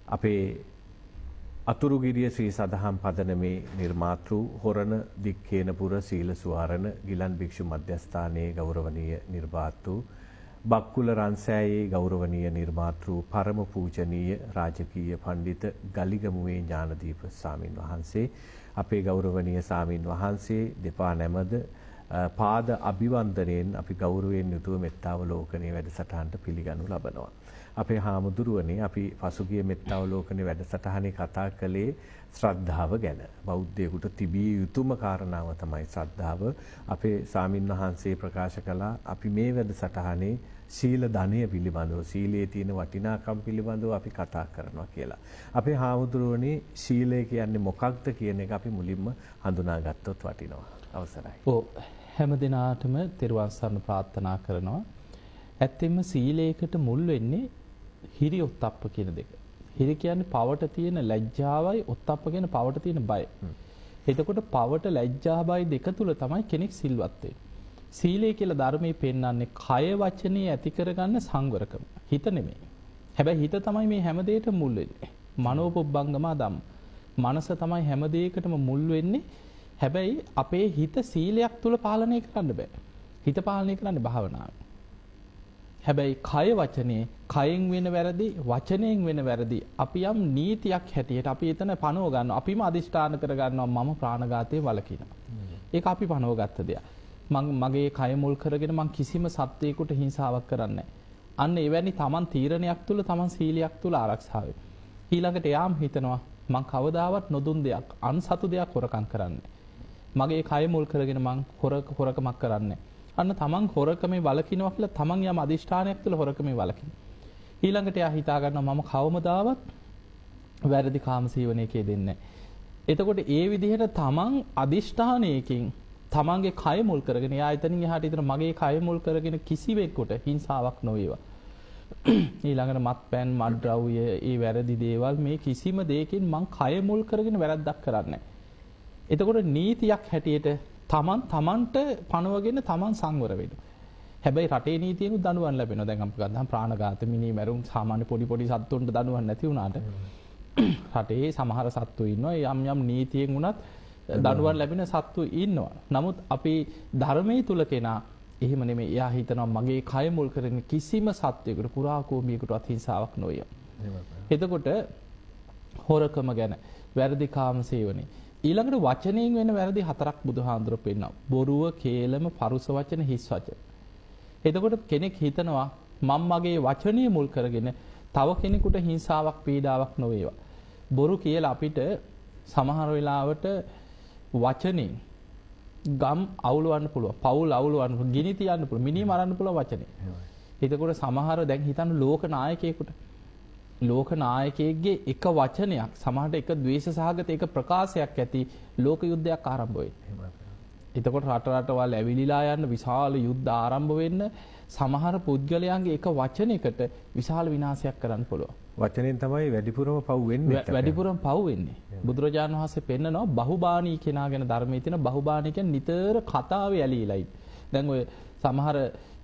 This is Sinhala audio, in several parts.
අපේ අතුරුගිරිය ශ්‍රී සදහම් පදනමේ නිර්මාතෘ හොරණ දික්කේනපුර සීල සුවාරණ ගිලන් භික්ෂු මධ්‍යස්ථානයේ ගෞරවනීය නිර්මාතෘ බක්කුල රන්සෑයේ ගෞරවනීය නිර්මාතෘ පරම පූජනීය රාජකීය පඬිත ගලිගමුවේ ඥානදීප ස්වාමින් වහන්සේ අපේ ගෞරවනීය ස්වාමින් වහන්සේ දෙපා නැමද පාද අභිවන්දනයෙන් අපි ගෞරවයෙන් යුතුව මෙත්තාවලෝකනයේ වැඩසටහනට පිළිගනු ලබනවා. අපේ හාමුදුරුවනේ අපි පසුගිය මෙත්තාවලෝකනයේ වැඩසටහනේ කතා කළේ ශ්‍රද්ධාව ගැන. බෞද්ධයෙකුට තිබිය යුතුම කාරණාව තමයි ශ්‍රද්ධාව. අපේ ස්වාමින් වහන්සේ ප්‍රකාශ කළා අපි මේ වැඩසටහනේ සීල ධනය පිළිබඳව සීලයේ තියෙන වටිනාකම් පිළිබඳව අපි කතා කරනවා කියලා. අපේ හාමුදුරුවනේ සීලය කියන්නේ මොකක්ද කියන එක අපි මුලින්ම හඳුනාගත්තොත් වටිනවා. අවසරයි. ඔව් හැම දිනාටම තෙරුවන් සරණ ප්‍රාර්ථනා කරනවා. ඇත්තෙන්ම සීලයකට මුල් වෙන්නේ හිරි ඔත්තප්ප කියන දෙක. හිරි කියන්නේ පවට තියෙන ලැජ්ජාවයි ඔත්තප්ප කියන්නේ පවට තියෙන බය. එතකොට පවට ලැජ්ජා බය දෙක තුල තමයි කෙනෙක් සිල්වත් වෙන්නේ. සීලය කියලා ධර්මයේ පෙන්වන්නේ කය වචනේ ඇති කරගන්න සංවරකම. හිත නෙමෙයි. හැබැයි හිත තමයි මේ හැම දෙයකටම මුල් වෙන්නේ. මනෝපොබ්බංගමා ධම්ම. මනස තමයි හැම දෙයකටම මුල් වෙන්නේ. හැබැයි අපේ හිත සීලයක් තුල පාලනය කරන්න බෑ. හිත පාලනය කරන්නේ භාවනාවෙන්. හැබැයි කය වචනේ කයෙන් වෙන වැරදි වචනයෙන් වෙන වැරදි අපි යම් නීතියක් හැටියට අපි එතන පනව ගන්නවා. අපිම අදිෂ්ඨාන කර ගන්නවා මම ප්‍රාණඝාතයේ වළකිනවා. ඒක අපි පනව ගත්ත දෙයක්. මගේ කය මුල් කරගෙන මං කිසිම සත්වයකට හිංසාවක් කරන්නේ අන්න එවැනි තමන් තීරණයක් තුළ තමන් සීලයක් තුළ ආරක්ෂා වෙයි. ඊළඟට යාම් හිතනවා මං කවදාවත් නොදුන් දෙයක් අන්සතු දෙයක් හොරකම් කරන්නේ. මගේ කය මුල් කරගෙන මං හොරකමක් කරන්නේ. අන්න තමන් හොරකමේ වළකිනවා කියලා තමන් යම් අදිෂ්ඨානයක් තුළ හොරකමේ වළකින. ඊළඟට එයා හිතා ගන්නවා මම කවමදාවත් වැරදි කාම සීවනයකේ දෙන්නේ නැහැ. එතකොට ඒ විදිහට තමන් අදිෂ්ඨානයකින් තමන්ගේ කය මුල් කරගෙන එයා එතනින් එහාට ඉතන මගේ කය මුල් කරගෙන කිසිවෙකුට හිංසාවක් නොවේවා. ඊළඟට මත්පැන් මත්ද්‍රව්‍ය ඒ වැරදි දේවල් මේ කිසිම දෙයකින් මං කය මුල් කරගෙන වැරද්දක් කරන්නේ නැහැ. එතකොට නීතියක් හැටියට තමන්ට පනවගෙන තමන් සංවර වෙනවා. හැබැයි රටේ නීතියෙනුත් දඬුවම් ලැබෙනවා. දැන් අපි ගත්තාම ප්‍රාණඝාත මිනී මැරුම් සාමාන්‍ය පොඩි සත්තුන්ට දඬුවම් නැති වුණාට රටේ සමහර සත්තු ඉන්නවා යම් නීතියෙන් උනත් දඬුවම් ලැබෙන සත්තු ඉන්නවා. නමුත් අපි ධර්මයේ තුල කෙනා එහෙම නෙමෙයි. එයා හිතනවා මගේ කය මුල් කරගෙන කිසිම සත්වයකට පුරා කෝමියකටවත් හිංසාවක් නොවිය. එතකොට හොරකම ගැන වැරදි කාම සේවනයේ ඊළඟට වචනයෙන් වෙන වැරදි හතරක් බුදුහාඳුර පෙන්නනවා. බොරුව, කේලම, පරුස වචන, හිස් වචන. එතකොට කෙනෙක් හිතනවා මම මගේ වචනය මුල් කරගෙන තව කෙනෙකුට හිංසාවක් පීඩාවක් නොවේවා. බොරු කියලා අපිට සමහර වෙලාවට වචනේ ගම් අවුලවන්න පුළුවන්. පවුල් අවුලවන්න පුළුවන්. ගිනි තියන්න පුළුවන්. මිනිහ මරන්න පුළුවන් වචනේ. එතකොට සමහර දැන් හිතන්න ලෝක නායකයෙකුට ලෝක නායකයෙක්ගේ එක වචනයක් සමහරට එක ද්වේෂ සහගත එක ප්‍රකාශයක් ඇති ලෝක යුද්ධයක් ආරම්භ වෙයි. එතකොට රටවල් ඇවිලිලා යන විශාල යුද්ධ ආරම්භ වෙන්න සමහර පුද්ගලයන්ගේ එක වචනයකට විශාල විනාශයක් කරන්න පුළුවන්. වචනෙන් තමයි වැඩිපුරම පව් වෙන්නේ. වැඩිපුරම පව් වෙන්නේ. බුදුරජාණන් වහන්සේ පෙන්නනවා බහුබාණී කෙනා ගැන ධර්මයේ තියෙන බහුබාණී කියන්නේ නිතර කතාවේ ඇලීලා ඉන්නේ. දැන් ඔය සමහර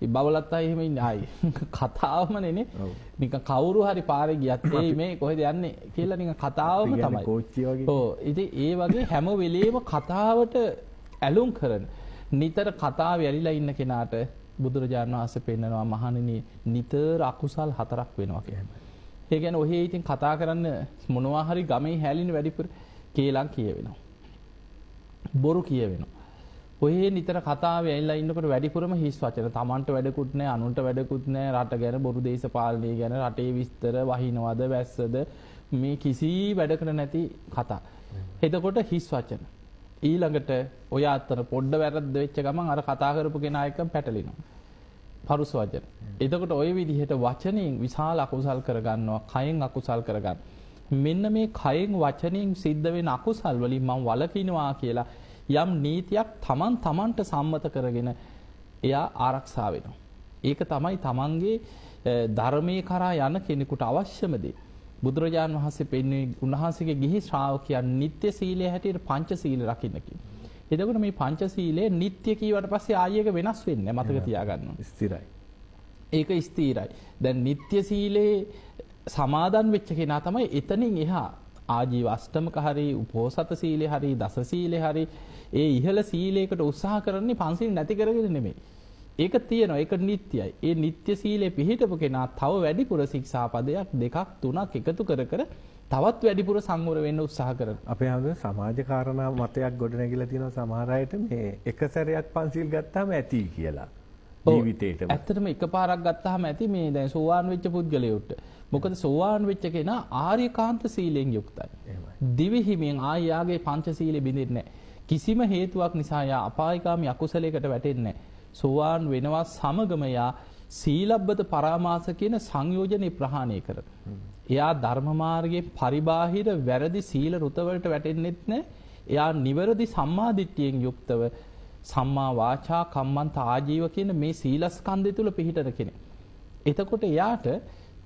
බවලත් අය එහෙම ඉන්නේ ආයි කතාවම නෙනේ. නිකන් කවුරු හරි පාරේ ගියත් මේ කොහෙද යන්නේ කියලා නිකන් කතාවම තමයි. කෝච්චිය වගේ. ඔව්. ඉතින් ඒ වගේ හැම වෙලේම කතාවට ඇලුම් කරන නිතර කතාවේ ඇලිලා ඉන්න කෙනාට බුදුරජාණන් වහන්සේ පෙන්නනවා මහණෙනි නිතර අකුසල් 4ක් වෙනවා කියලා. ඒ කියන්නේ ඔහේ ඉතින් කතා කරන්න මොනවා හරි ගමේ හැලින වැඩිපුර කේලම් කියවෙනවා. බොරු කියවෙනවා. ඔහේ නිතර කතාවේ ඇවිල්ලා ඉන්නකොට වැඩිපුරම හිස් වචන. Tamanට වැඩකුත් නැහැ, අනුන්ට වැඩකුත් නැහැ. රට ගැන බොරු දේශපාලනය ගැන, රටේ විස්තර, වහිනවද, වැස්සද මේ කිසි වැඩකට නැති කතා. එතකොට හිස් වචන. ඊළඟට ඔය අතර පොඩ්ඩ වැරද්ද වෙච්ච ගමන් අර කතා කරපු කෙනා එක්ක පැටලෙනවා. පරුස වචන. එතකොට ওই විදිහට වචනෙන් විශාල අකුසල් කරගන්නවා, කයෙන් අකුසල් කරගන්න. මෙන්න මේ කයෙන් වචනෙන් සිද්ධ වෙන අකුසල් වලින් මම වළකිනවා කියලා යම් නීතියක් තමන්ට සම්මත කරගෙන එයා ආරක්ෂා වෙනවා. ඒක තමයි තමන්ගේ ධර්මයේ කරා යන කෙනෙකුට අවශ්‍යම දේ. බුදුරජාණන් වහන්සේ පෙන්වන්නේ උන්වහන්සේගේ ගිහි ශ්‍රාවකයන් නිත්‍ය සීලය හැටියට පංච සීල රකින්න කියලා. එතකොට මේ පංච සීලය නිත්‍ය කීවට පස්සේ ආයෙක වෙනස් වෙන්නේ මතක තියාගන්න. ස්ථිරයි. ඒක ස්ථිරයි. දැන් නිත්‍ය සීලේ සමාදන් වෙච්ච කෙනා තමයි එතනින් එහා ආජීව අෂ්ටමක හරි උපෝසත සීලේ හරි දස සීලේ හරි ඒ ඉහළ සීලයකට උත්සාහ කරන්නේ පන්සිල් නැති කරගෙන නෙමෙයි. ඒක තියෙනවා. ඒක නිට්ටයයි. ඒ නිට්ටය සීලේ පිළිහිටපු කෙනා තව වැඩිපුර ශික්ෂාපදයක් දෙකක් තුනක් එකතු කර තවත් වැඩිපුර සංවර වෙන්න උත්සාහ කරනවා. අපේ හැමෝම සමාජ කාරණා මතයක් ගොඩනැගිලා තියෙනවා සමහර අයට මේ එක සැරයක් පන්සිල් ගත්තාම ඇති කියලා. ජීවිතේටම. ඇත්තටම එකපාරක් ගත්තාම ඇති මේ දැන් සෝවාන් වෙච්ච පුද්ගලයෙකුට. මොකද සෝවාන් වෙච්ච කෙනා ආර්යකාන්ත සීලෙන් යුක්තයි. දිවි හිමියෙන් ආයාගේ පංච සීලෙ බිඳින්නේ නැහැ. කිසිම හේතුවක් නිසා යා අපායකාමී අකුසලයකට වැටෙන්නේ නැහැ. සෝවාන් වෙනවා සමගම යා සීලබ්බත පරාමාස කියන සංයෝජනේ ප්‍රහාණය කරනවා. එයා ධර්ම මාර්ගයේ පරිබාහිර වැරදි සීල රුතවලට වැටෙන්නෙත් නැහැ. එයා නිවැරදි සම්මාදිට්ඨියෙන් යුක්තව සම්මා වාචා කම්මන්ත ආජීව කියන මේ සීලස්කන්ධය තුල පිහිටන කෙනෙක්. එතකොට එයාට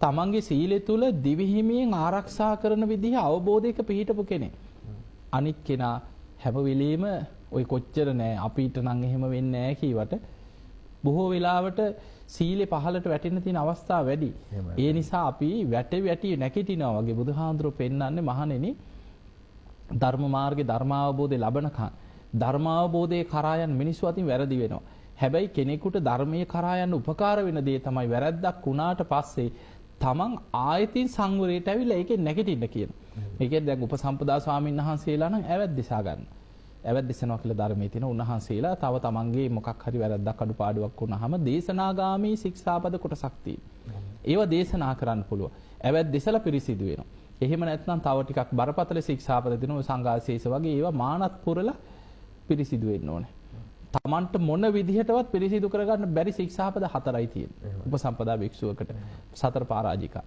තමන්ගේ සීලය තුල දිවි හිමියෙන් ආරක්ෂා කරන විදිහ අවබෝධයක පිහිටපු කෙනෙක්. අනිත් කෙනා හැම වෙලෙම ඔය කොච්චර නෑ අපිට නම් එහෙම වෙන්නේ නෑ කීවට බොහෝ වෙලාවට සීලේ පහලට වැටෙන්න තියෙන අවස්ථා වැඩි. ඒ නිසා අපි වැටි නැගිටිනවා වගේ බුදුහාඳුරෝ පෙන්වන්නේ මහණෙනි ධර්ම මාර්ගේ ධර්මාවබෝධය ලබනකන් ධර්මාවබෝධයේ කරා යන මිනිස්සු අතින් වැරදි වෙනවා. හැබැයි කෙනෙකුට ධර්මයේ කරා යන උපකාර වෙන දේ තමයි වැරද්දක් වුණාට පස්සේ තමන් ආයතින් සංවරයට ඇවිල්ලා ඒකෙන් නැගිටින්න කියන. ඒකෙන් දැන් උපසම්පදා ස්වාමීන් වහන්සේලා නම් ඇවැත් දිසා ගන්න. ඇවැත් දිසනවා කියලා ධර්මයේ තියෙන උන්වහන්සේලා තව තමන්ගේ මොකක් හරි වැරද්දක් අඩුපාඩුවක් වුණාම දේශනාගාමී ශික්ෂාපද කොටසක් තියෙනවා. ඒව දේශනා කරන්න පුළුවන්. ඇවැත් දිසලා පිරිසිදු වෙනවා. එහෙම නැත්නම් තව ටිකක් බරපතල ශික්ෂාපද දෙනවා සංඝාශේෂ වගේ ඒවා මානත් පුරලා පිරිසිදු වෙන්න ඕනේ. තමන්ට මොන විදිහටවත් පිරිසිදු කරගන්න බැරි ශික්ෂාපද 4යි තියෙන්නේ. උපසම්පදා භික්ෂුවකට සතර පරාජිකා.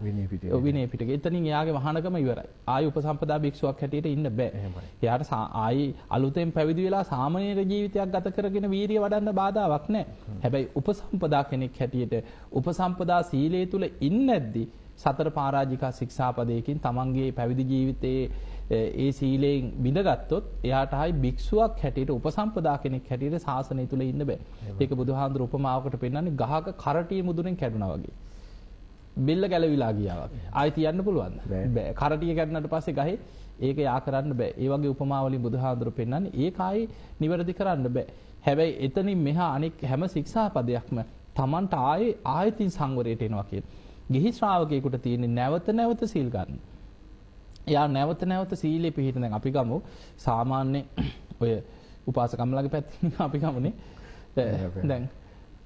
විනය පිටකේ. එතනින් එයාගේ මහානකම ඉවරයි. ආයි උපසම්පදා භික්ෂුවක් හැටියට ඉන්න බෑ. එයාට ආයි අලුතෙන් පැවිදි වෙලා සාමාන්‍ය ජීවිතයක් ගත කරගෙන වීරිය වඩන්න බාධාවක් නැහැ. හැබැයි උපසම්පදා කෙනෙක් හැටියට උපසම්පදා සීලය තුල ඉන්නේ නැද්දි සතර පරාජිකා ශික්ෂාපදයකින් තමන්ගේ පැවිදි ජීවිතයේ ඒ සීලයෙන් බිඳගත්තොත් එයාට ආයි භික්ෂුවක් හැටියට උපසම්පදා කෙනෙක් හැටියට ශාසනය තුල ඉන්න බෑ. ඒක බුදුහාඳුර උපමාවකට පෙන්නන්නේ ගහක කරටිය මුදුනෙන් කැඩුනා වගේ. බෙල්ල ගැලවිලා ගියා වගේ. ආයි තියන්න පුළුවන්ද? බෑ. කරටිය කැඩුණාට පස්සේ ගහේ ඒක යා කරන්න බෑ. ඒ වගේ උපමාවලින් බුදුහාඳුර පෙන්නන්නේ ඒක ආයි නිවැරදි කරන්න බෑ. හැබැයි එතනින් මෙහා අනෙක් හැම ශික්ෂාපදයක්ම Tamanට ආයතින් සංවරයට එනවා කියන. ගිහි ශ්‍රාවකයෙකුට තියෙන නැවත සීල් ගන්න. එයා නැවත සීලේ පිළිහිට දැන් අපි ගමු සාමාන්‍ය ඔය උපාසකම්ලගේ පැත්තෙන් අපි ගමුනේ දැන්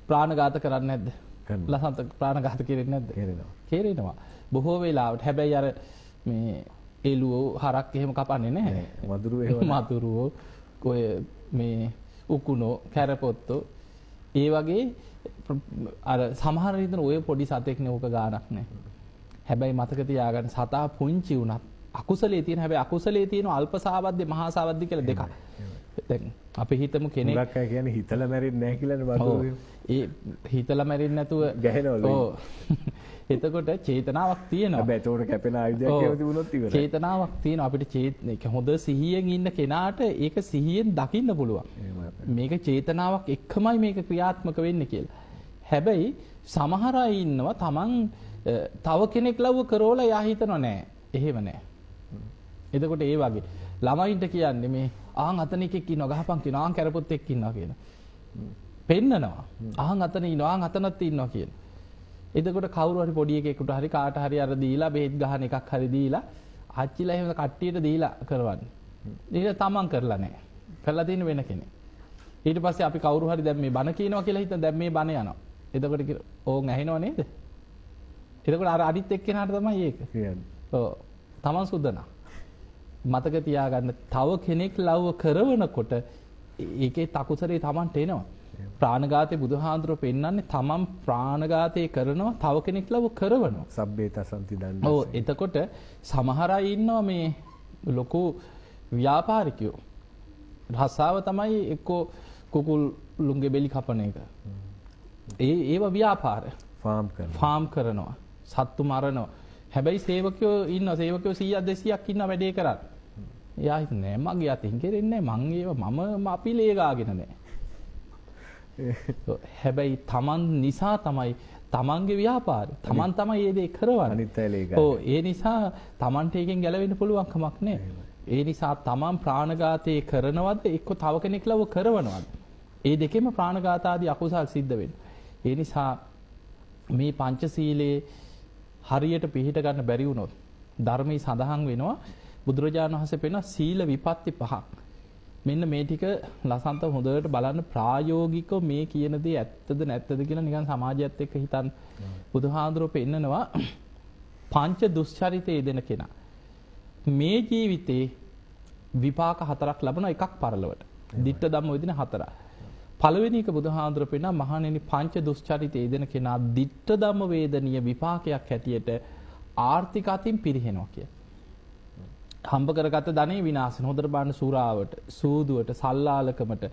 ප්‍රාණඝාත කරන්නේ නැද්ද? ලසන්ත ප්‍රාණඝාත කෙරෙන්නේ නැද්ද? කෙරෙනවා. බොහෝ වෙලාවට හැබැයි අර මේ එළුවෝ හරක් එහෙම කපන්නේ නැහැ. මදුරුවෝ ඔය මේ උකුණෝ කැරපොත්තෝ ඒ වගේ අර සමහර විදිහට ඔය පොඩි සතෙක්නේ ඕක ගානක් නැහැ. හැබැයි මතක තියාගන්න සතා පුංචි වුණත් අකුසලයේ තියෙන හැබැයි අකුසලයේ තියෙන අල්ප සාවද්ද මහා සාවද්ද කියලා දෙකක්. දැන් අපි හිතමු කෙනෙක් මුලක් අය කියන්නේ හිතලා මැරෙන්නේ නැහැ කියලානේ බතුවේ. ඒ හිතලා මැරෙන්නේ නැතුව ගැහෙනවලු. ඔව්. එතකොට චේතනාවක් තියෙනවා. හැබැයි ඒතකොට කැපෙන ආයුධයක් කියලා තිබුණොත් ඉවරයි. චේතනාවක් තියෙනවා අපිට හොඳ සිහියෙන් ඉන්න කෙනාට ඒක සිහියෙන් දකින්න පුළුවන්. මේක චේතනාවක් එක්කමයි මේක ක්‍රියාත්මක වෙන්නේ කියලා. හැබැයි සමහර අය ඉන්නවා Taman තව කෙනෙක් ලව්ව කරෝලා යා හිතනවා නෑ. එහෙම නෑ. එතකොට ඒ වගේ ළමයින්ට කියන්නේ මේ ආන් අතන එකෙක් ඉන්නවා ගහපන් කියනවා ආන් කැරපොත්තෙක් ඉන්නවා කියන. පෙන්නනවා. ආන් අතන ඉන්නවා ආන් අතනත් ඉන්නවා කියන. එතකොට කවුරු හරි පොඩි එකෙකුට හරි කාට හරි අර දීලා බෙහෙත් ගහන එකක් හරි දීලා ආච්චිලා එහෙම කට්ටියට දීලා කරවන්නේ. ඒක තමන් කරලා නැහැ. කරලා තියෙන වෙන කෙනෙක්. ඊට පස්සේ අපි කවුරු හරි දැන් මේ බණ කියනවා කියලා හිතන දැන් මේ බණ යනවා. එතකොට ඕන් ඇහෙනව නේද? එතකොට අර අනිත් එක්කෙනාට තමයි ඒක. කියන්නේ. ඔව්. තමන් සුද්ධනා. මතක තියාගන්න තව කෙනෙක් ලව්ව කරවනකොට ඒකේ තකුසරේ තමන්ට එනවා. ප්‍රාණඝාතේ බුදුහාඳුරෝ පෙන්නන්නේ තමන් ප්‍රාණඝාතේ කරනවා තව කෙනෙක් ලව්ව කරවනවා. සබ්බේත සම්ති දණ්ඩ. ඔව් එතකොට සමහර අය ඉන්නවා මේ ලොකු ව්‍යාපාරිකයෝ. රසාව තමයි එක්කෝ කුකුළුන්ගේ බෙලි කපන එක. ඒව ව්‍යාපාර. ෆාම් කරනවා. සත්තු මරනවා. හැබැයි සේවකයෝ ඉන්නවා. සේවකයෝ 100ක් 200ක් ඉන්නවා වැඩේ කරන්නේ. එයා හිතන්නේ මගේ අතින් කෙරෙන්නේ නැහැ. මම අපි ලේ ගාගෙන නැහැ. හැබැයි Taman නිසා තමයි තමන්ගේ ව්‍යාපාරය. තමන් තමයි මේ දේ කරවන්නේ. අනිත් අය ලේ ඔව් ඒ නිසා තමන්ට එකෙන් ගැලවෙන්න පුළුවන් කමක් නැහැ. ඒ නිසා තමන් ප්‍රාණඝාතය කරනවද එක්ක තව කෙනෙක් ලව කරවනවද? ඒ දෙකෙම ප්‍රාණඝාත ආදී අකුසල් සිද්ධ වෙනවා. ඒ නිසා මේ පංචශීලයේ හරියට පිළිහිට ගන්න බැරි වුණොත් ධර්මයේ සඳහන් වෙනවා බුදුරජාණන් වහන්සේ පෙන්නන සීල විපත්ති පහක්. මෙන්න මේ ටික ලසන්ත හොඳට බලන්න ප්‍රායෝගිකව මේ කියන දේ ඇත්තද නැත්තද කියලා නිකන් සමාජයත් එක්ක හිතන්න. බුදුහාඳුරෝ පෙන්නනවා පංච දුස්චරිතයේ දෙන කෙනා මේ ජීවිතේ විපාක හතරක් ලබන එකක් පරලොවට. ditta ධම්ම වේදින හතර. පළවෙනි එක බුදුහාඳුරෝ පෙන්නන මහණෙනි පංච දුස්චරිතයේ දෙන කෙනා ditta ධම්ම වේදනීය විපාකයක් හැටියට ආර්ථික අතින් පිරිහෙනවා කිය. හම්බ කරගත්ත ධනෙ විනාශ වෙන. හොඳට බලන්න සූරාවට, සූදුවට, සල්ලාලකමට,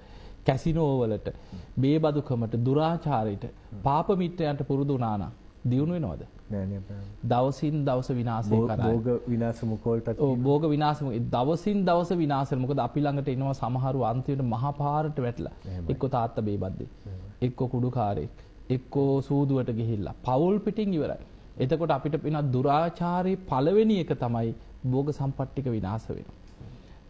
කැසිනෝ වලට, බේබදුකමට, දුරාචාරයට, පාප මිත්‍රයන්ට පුරුදු වුණා නම් දියුණු වෙනවද? නෑ නෑ. දවසින් දවස විනාශය කරා. භෝග විනාශ මුකෝල්ටත්. ඔව් භෝග විනාශ දවසින් දවස විනාශ වෙන. මොකද අපි ළඟට එනවා සමහරු අන්තිමට මහා පාරට වැටලා. එක්ක තාත්තා බේබද්දේ. එක්ක කුඩුකාරයෙක්. එක්ක සූදුවට ගිහිල්ලා. පවුල් පිටින් ඉවරයි. එතකොට අපිට වෙන දුරාචාරයේ පළවෙනි එක තමයි භෝග සම්පත්තික විනාශ වෙනවා.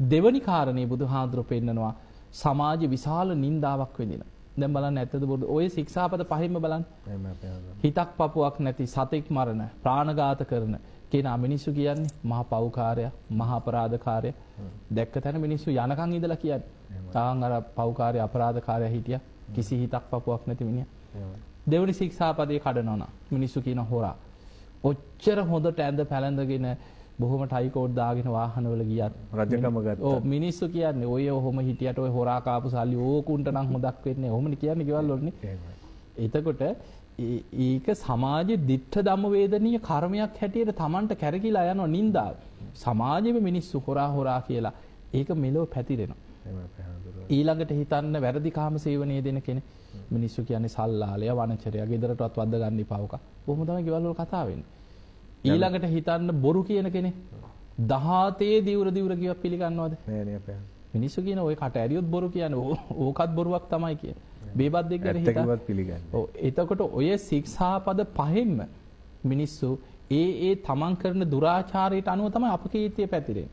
දෙවනි කාරණේ බුදුහාඳුර පෙන්නනවා සමාජ විශාල නින්දාවක් වෙදින. දැන් බලන්න ඇත්තද බොරුද? ඔය ශික්ෂාපද පහින්ම බලන්න. හිතක් පපුවක් නැති සතෙක් මරණ, ප්‍රාණඝාත කරන කෙනා මිනිස්සු කියන්නේ මහා පව්කාරයා, මහා අපරාධකාරයා. දැක්ක තැන මිනිස්සු යනකම් ඉඳලා කියන්නේ. තාන් අර පව්කාරයා, අපරාධකාරයා හිටියා. කිසි හිතක් පපුවක් නැති මිනිහා. දෙවනි ශික්ෂාපදේ කඩනවා නම් මිනිස්සු කියන හොරා. ඔච්චර හොඳට ඇඳ පැළඳගෙන බොහොම ටයිකෝඩ් දාගෙන වාහනවල ගියත් රජකම ගත්තා. ඔව් මිනිස්සු කියන්නේ ඔය ඔහොම හිටියට ඔය හොරා කාපු සල්ලි ඕකුන්ට නම් හොදක් වෙන්නේ. ඔහොමනේ කියන්නේ ගෙවල් වලනේ. එතකොට ඒක සමාජයේ දිට්ඨ ධම්ම වේදනීය කර්මයක් හැටියට Tamanට කැරකිලා යනවා නින්දාව. සමාජෙම මිනිස්සු හොරා කියලා ඒක මෙලොව පැතිරෙනවා. ඊළඟට හිතන්න වැරදි කාම සේවනයේ දෙන කෙනෙක්. මිනිස්සු කියන්නේ සල්ලාලය, වනචරය, ගෙදරටවත් වද්ද ගන්න ඉපාවක. කොහොමද තමයි ගෙවල් වල කතා වෙන්නේ. ඊළඟට හිතන්න බොරු කියන කෙනෙක් 17 දිවුර කියව පිළිගන්නවද? නෑ නෑ අපේ. මිනිස්සු කියන ඔය කට ඇරියොත් බොරු කියන්නේ ඕකත් බොරුවක් තමයි කියන්නේ. බේබද්දෙක් ගැන හිතා. ඇත්තකවත් පිළිගන්නේ. ඔව් එතකොට ඔය ශික්ෂාපද පහෙන්ම මිනිස්සු ඒ තමන් කරන දුරාචාරයට අනුව තමයි අපකීර්තිය පැතිරෙන්නේ.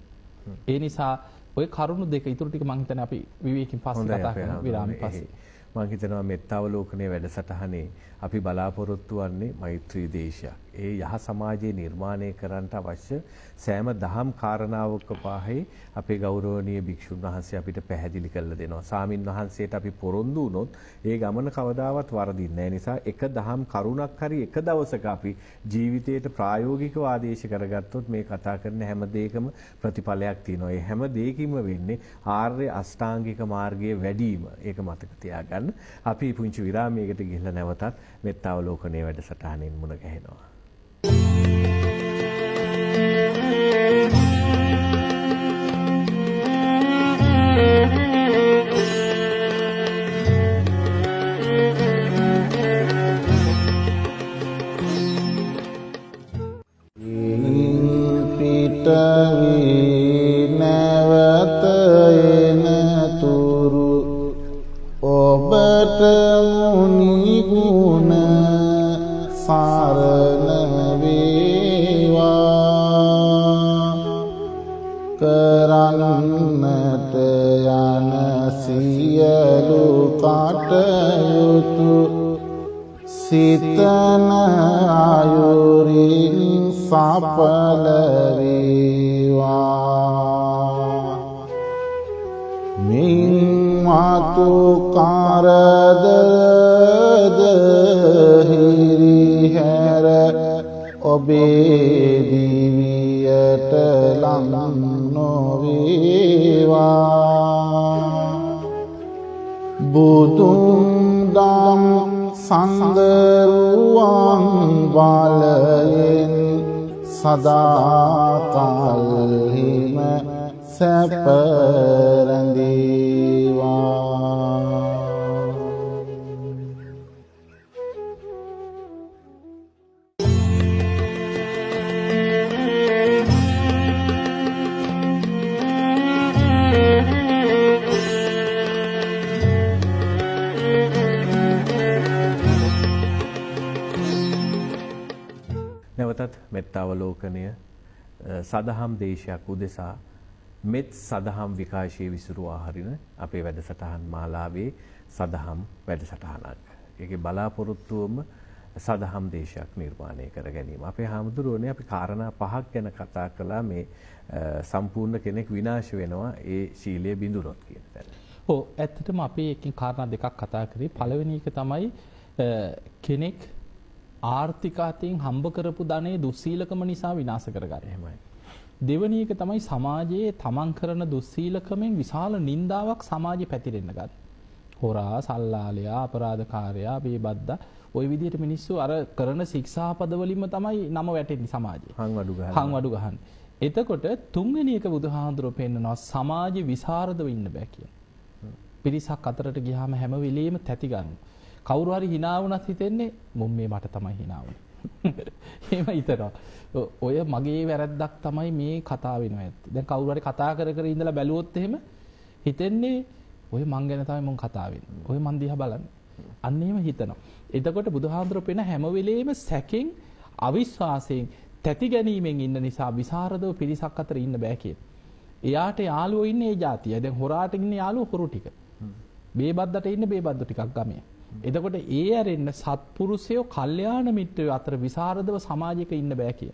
ඒ නිසා ඔය කරුණු දෙක ඊටු ටික මම හිතන්නේ අපි විවේකයෙන් පස්සේ කතා කරමු විරාමයෙන් පස්සේ. මම හිතනවා මෙත්තාවලෝකනයේ වැඩසටහනේ අපි බලාපොරොත්තු වන්නේ මෛත්‍රී දේශයක්. ඒ යහ සමාජයේ නිර්මාණය කරන්නට අවශ්‍ය සෑම දහම් කාරණාවක පහේ අපේ ගෞරවනීය භික්ෂුන් වහන්සේ අපිට පැහැදිලි කරලා දෙනවා. සාමින් වහන්සේට අපි පොරොන්දු වුණොත් ඒ ගමන කවදාවත් වරදින්නේ නැහැ. නිසා එක දහම් කරුණක් හරි එක දවසක අපි ජීවිතයට ප්‍රායෝගිකව ආදේශ කරගත්තොත් මේ කතා කරන හැම දෙයකම ප්‍රතිඵලයක් තියෙනවා. ඒ හැම දෙයකින්ම වෙන්නේ ආර්ය අෂ්ටාංගික මාර්ගයේ වැඩිම. ඒක මතක තියාගන්න. අපි පුංචි විරාමයකට ගිහිල්ලා නැවතත් මෙත්තාවලෝකනයේ වැඩසටහනින් මුණ ගැහෙනවා. කරන්නට යන සියලු කටයුතු සිතන අයුරින් සඵල වේවා. මින් මතු කරදරද හිරිහැර ඔබේ දිවියට ලං නොවේවා. බුදුන් දම් සංගරුවන් බලයෙන් සදාකල්හිම සැප රැඳේවා. අනෙත් අවලෝකනය සදහම් දේශයක් උදෙසා මෙත් සදහම් විකාශයේ විසුරුවා හරින අපේ වැඩසටහන් මාලාවේ සදහම් වැඩසටහනක්. ඒකේ බලාපොරොත්තුවම සදහම් දේශයක් නිර්මාණය කර ගැනීම. අපේ හාමුදුරුවනේ අපි කාරණා 5ක් ගැන කතා කළා මේ සම්පූර්ණ කෙනෙක් විනාශ වෙනවා ඒ ශීලයේ බිඳුනොත් කියන තැන. ඔව් ඇත්තටම අපි එකකින් කාරණා දෙකක් කතා කරේ. පළවෙනි එක තමයි කෙනෙක් ආර්ථික අතින් හම්බ කරපු ධනෙ දුස්සීලකම නිසා විනාශ කරගන්න. එහෙමයි. දෙවෙනි එක තමයි සමාජයේ තමන් කරන දුස්සීලකමෙන් විශාල නින්දාවක් සමාජෙ පැතිරෙන්න ගන්න. හොරා, සල්ලාලයා, අපරාධකාරයා, බේබද්දා ওই විදිහට මිනිස්සු අර කරන ශික්ෂාපද වලින්ම තමයි නම වැටෙන්නේ සමාජයේ. හංවඩු ගහන්නේ. එතකොට තුන්වෙනි එක බුදුහාඳුරෝ පෙන්නනවා සමාජ විසරදව ඉන්න බෑ කියන. පිරිසක් අතරට ගියාම හැම වෙලෙම තැති ගන්න. කවුරු හරි hina වුණත් හිතෙන්නේ මොම් මේ මට තමයි hina වුනේ. එහෙම හිතනවා. ඔය මගේ වැරද්දක් තමයි මේ කතා වෙනවා ඇත්තේ. දැන් කවුරු හරි කතා කර කර ඉඳලා බැලුවොත් එහෙම හිතෙන්නේ ඔය මං ගැන තමයි මං කතා වෙන්නේ. ඔය මං දිහා බලන්නේ. අන්න එහෙම හිතනවා. එතකොට බුදුහාඳුරෝ පෙන හැම වෙලෙම සැකෙන් අවිශ්වාසයෙන් තැති ගැනීමෙන් ඉන්න නිසා විසරදව පිරිසක් අතර ඉන්න බෑ කියන. එයාට යාළුවෝ ඉන්නේ ඒ જાතිය. දැන් හොරාට ඉන්නේ යාළුවෝ හොරු ටික. බේබද්දට ඉන්නේ බේබද්දු ටිකක් ගමේ. එතකොට ඒ ඇරෙන්න සත්පුරුෂයෝ කල්යාණ මිත්‍රයෝ අතර විසරදව සමාජයක ඉන්න බෑ කිය.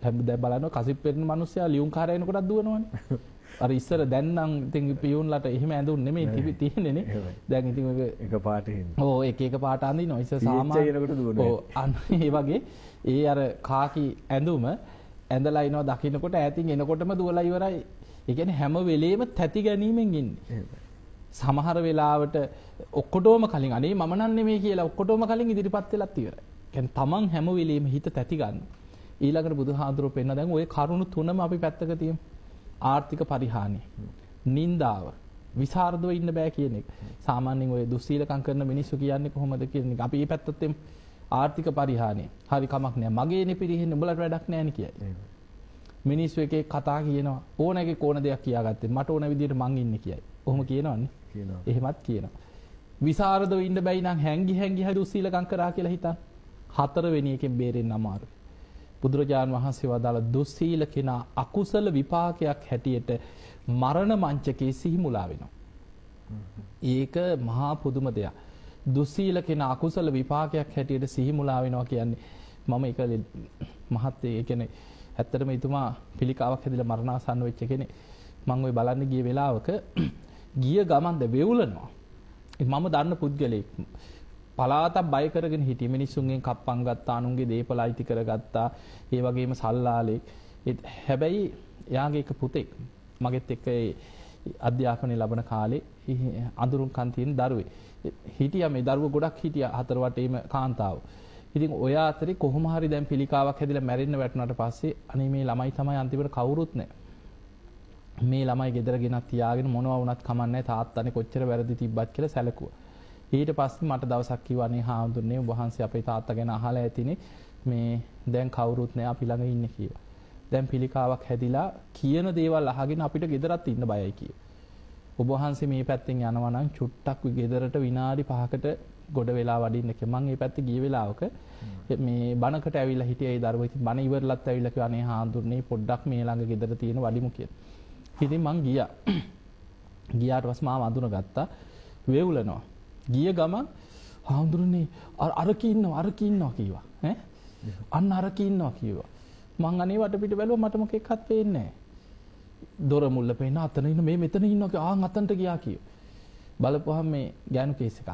දැන් බලන්න කසිප් වෙන මිනිස්සයා ලියුම් කාර්ය එනකොටත් දුවනවනේ. අර ඉස්සර දැන් නම් ඉතින් පියුන්ලට එහෙම ඇඳුම් නෙමෙයි තියෙන්නේ නේ. දැන් ඉතින් ඔය එක පාට හින්දා. ඕ එක පාට අඳිනවා. ඉස්සර සාමාන්‍ය ඕ අන්න ඒ වගේ ඒ අර කාකි ඇඳුම ඇඳලා ඉනවා දකින්නකොට ඈතින් එනකොටම දුවලා ඉවරයි. ඒ කියන්නේ හැම වෙලේම තැති ගැනීමෙන් ඉන්නේ. සමහර වෙලාවට ඔක්කොටම කලින් අනේ මම නම් නෙමෙයි කියලා ඔක්කොටම කලින් ඉදිරිපත් වෙලත් ඉවරයි. කියන්නේ තමන් හැම වෙලෙම හිත තැති ගන්න. ඊළඟට බුදුහාඳුරෝ පෙන්න දැන් ওই කරුණු තුනම අපි පැත්තක තියමු. ආර්ථික පරිහානිය, නින්දාව, විසරදව ඉන්න බෑ කියන එක. සාමාන්‍යයෙන් ඔය දුස්සීලකම් කරන මිනිස්සු කියන්නේ කොහොමද කියන එක. අපි මේ පැත්තත් එමු. ආර්ථික පරිහානිය. හරි කමක් නෑ. මගේනේ පිරිහෙන්නේ උඹලට වැඩක් නෑනේ කියයි. මිනිස්සු එක එක කතා කියනවා. ඕනෑගේ ඕන දෙයක් කියාගත්තේ. මට ඕන විදිහට මං ඉන්නේ කියයි. ඔහොම කියනවන්නේ. එහෙමත් කියනවා. විසරදව ඉන්න බැයි නම් හැංගි හරි දුස්සීලකම් කරා කියලා හිතන්න. හතරවෙනි එකෙන් බේරෙන්න අමාරුයි. බුදුරජාණන් වහන්සේ වදාළ දුස්සීල කෙනා අකුසල විපාකයක් හැටියට මරණ මංචකයේ සිහිමුලා වෙනවා. ඒක මහා පුදුම දෙයක්. දුස්සීල කෙනා අකුසල විපාකයක් හැටියට සිහිමුලා වෙනවා කියන්නේ මම ඒක මහත් ඒ කියන්නේ ඇත්තටම ඊතුමා පිළිකාවක් හැදිලා මරණාසන්න වෙච්ච කෙනෙක්. මම ওই බලන්න ගිය වෙලාවක ගිය ගමන්ද වෙවුලනවා. මම දන්න පුද්ගලෙක් පලාතක් බය කරගෙන හිටිය මිනිස්සුන්ගෙන් කප්පම් ගත්තා, අනුන්ගේ දේපල අයිති කරගත්තා, ඒ වගේම සල්ලාලෙක්. හැබැයි එයාගේ එක පුතෙක් මගෙත් එක්ක අධ්‍යාපනය ලබන කාලේ අඳුරුම් කන් තියෙන දරුවෙක්. හිටියා මේ දරුවෝ ගොඩක් හිටියා හතර වටේම කාන්තාව. ඉතින් ඔය අතරේ කොහොම හරි දැන් පිළිකාවක් හැදිලා මැරෙන්න වැටුණාට පස්සේ අනේ මේ ළමයි තමයි අන්තිමට කවුරුත් නැහැ. මේ ළමයි ගෙදර ගෙනත් තියාගෙන මොනවා වුණත් කමන්නේ තාත්තනේ කොච්චර වැරදි තිබ්බත් කියලා සැලකුවා. ඊට පස්සේ මට දවසක් කිව්වා අනේ හාමුදුරනේ ඔබ වහන්සේ අපේ තාත්තා ගැන අහලා ඇතිනේ මේ දැන් කවුරුත් නැහැ අපි ළඟ ඉන්නේ කියලා. දැන් පිළිකාවක් හැදිලා කියන දේවල් අහගෙන අපිට ගෙදරත් ඉන්න බයයි කිව්වා. ඔබ වහන්සේ මේ පැත්තෙන් යනවා නම් චුට්ටක් ගෙදරට විනාඩි 5කට ගොඩ වෙලා වඩින්න කියලා. මම මේ පැත්තේ ගිය වෙලාවක මේ බණකට ඇවිල්ලා හිටියේ ඒ දරුවෝ. ඉතින් බණ ඉවරලත් ඇවිල්ලා කිව්වා අනේ හාමුදුරනේ පොඩ්ඩක් මේ ළඟ ගෙදර තියෙන වඩිමු කියලා. ඉතින් මං ගියා. ගියාට පස්සේ මාව අඳුනගත්තා. වේවුලනවා. ගිය ගමන් හාමුදුරනේ අරකී ඉන්නවා කිව්වා. ඈ අන්න අරකී ඉන්නවා කිව්වා. මං අනේ වටපිට බැලුවා මට මොකෙක්වත් පේන්නේ නැහැ. දොර මුල්ල පේන අතන ඉන්න මේ මෙතන ඉන්නවා කිව්වා. ආන් අතනට ගියා කිව්වා. බලපුවහම මේ ගෑනු කේස් එකක්.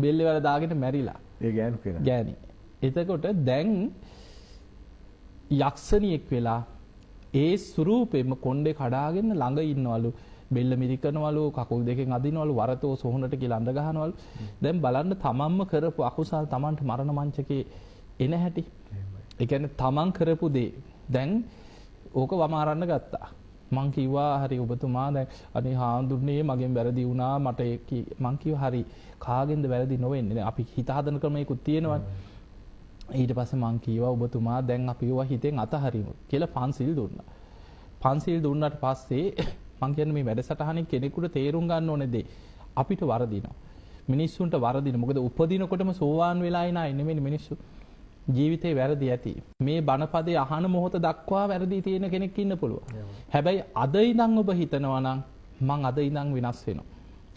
බෙල්ලේ වල දාගෙන මැරිලා. ඒ ගෑනු කෙනා. ගෑණි. එතකොට දැන් යක්ෂණියෙක් වෙලා ඒ ස්වරූපෙම කොණ්ඩේ කඩාගෙන ළඟ ඉන්නවලු. බෙල්ල මිරිකනවලු, කකුල් දෙකෙන් අදිනවලු, වරතෝ සොහොනට කියලා අඬ ගහනවලු. දැන් බලන්න තමන්ම කරපු අකුසල් තමන්ට මරණ මංචකේ එන හැටි. ඒ කියන්නේ තමන් කරපු දේ දැන් ඕක වමාරන්න ගත්තා. මං කිව්වා හරි ඔබතුමා දැන් අනේ හාමුදුරනේ මගෙන් වැරදි වුණා මට මං කිව්වා හරි කාගෙන්ද වැරදි නොවෙන්නේ අපි හිත හදන ක්‍රමයකුත් තියෙනවනේ. ඊට පස්සේ මං කිව්වා ඔබතුමා දැන් අපි ඒවා හිතෙන් අතහරිමු කියලා පන්සිල් දුන්නා. පන්සිල් දුන්නාට පස්සේ මං කියන්නේ මේ වැඩසටහනේ කෙනෙකුට තේරුම් ගන්න ඕනේ දේ අපිට වරදිනවා. මිනිස්සුන්ට වරදින. මොකද උපදිනකොටම සෝවාන් වෙලා ඉන අය නෙමෙයි මිනිස්සු. ජීවිතේ වැරදි ඇති. මේ බණපදේ අහන මොහොත දක්වා වැරදි තියෙන කෙනෙක් ඉන්න පුළුවන්. හැබැයි අද ඉඳන් ඔබ හිතනවා නම් මං අද ඉඳන් වෙනස් වෙනවා.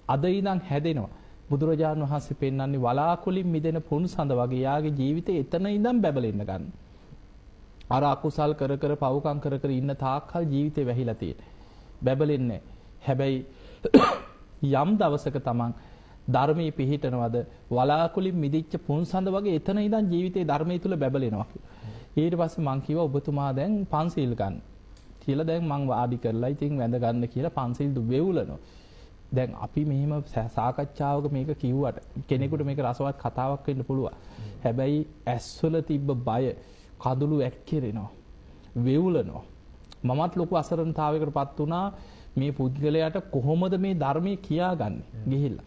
අද ඉඳන් හැදෙනවා. බුදුරජාණන් වහන්සේ පෙන්වන්නේ වලාකුලින් මිදෙන පුන්සඳ වගේ යාගේ ජීවිතේ එතන ඉඳන් බැබලෙන්න ගන්න. අර අකුසල් කර කර පව්කම් කර කර ඉන්න තාක්කල් ජීවිතේ වැහිලා තියෙන්නේ. බැබලෙන්නේ. හැබැයි යම් දවසක තමන් ධර්මයේ පිහිටනවද වලාකුලින් මිදිච්ච පුන්සඳ වගේ එතන ඉඳන් ජීවිතේ ධර්මයේ තුල බැබලෙනවා. ඊට පස්සේ මං කිව්වා ඔබතුමා දැන් පන්සිල් ගන්න කියලා. දැන් මං වාඩි කරලා ඉතින් වැඳ ගන්න කියලා පන්සිල් වෙවුලනවා. දැන් අපි මෙහෙම සාකච්ඡාවක මේක කිව්වට කෙනෙකුට මේක රසවත් කතාවක් වෙන්න පුළුවන්. හැබැයි ඇස්වල තිබ්බ බය කඳුළු ඇක්කිරෙනවා. වෙවුලනවා. මමත් ලොකු අසරණතාවයකටපත් වුණා. මේ පුද්ගලයාට කොහොමද මේ ධර්මයේ කියාගන්නේ ගිහිල්ලා.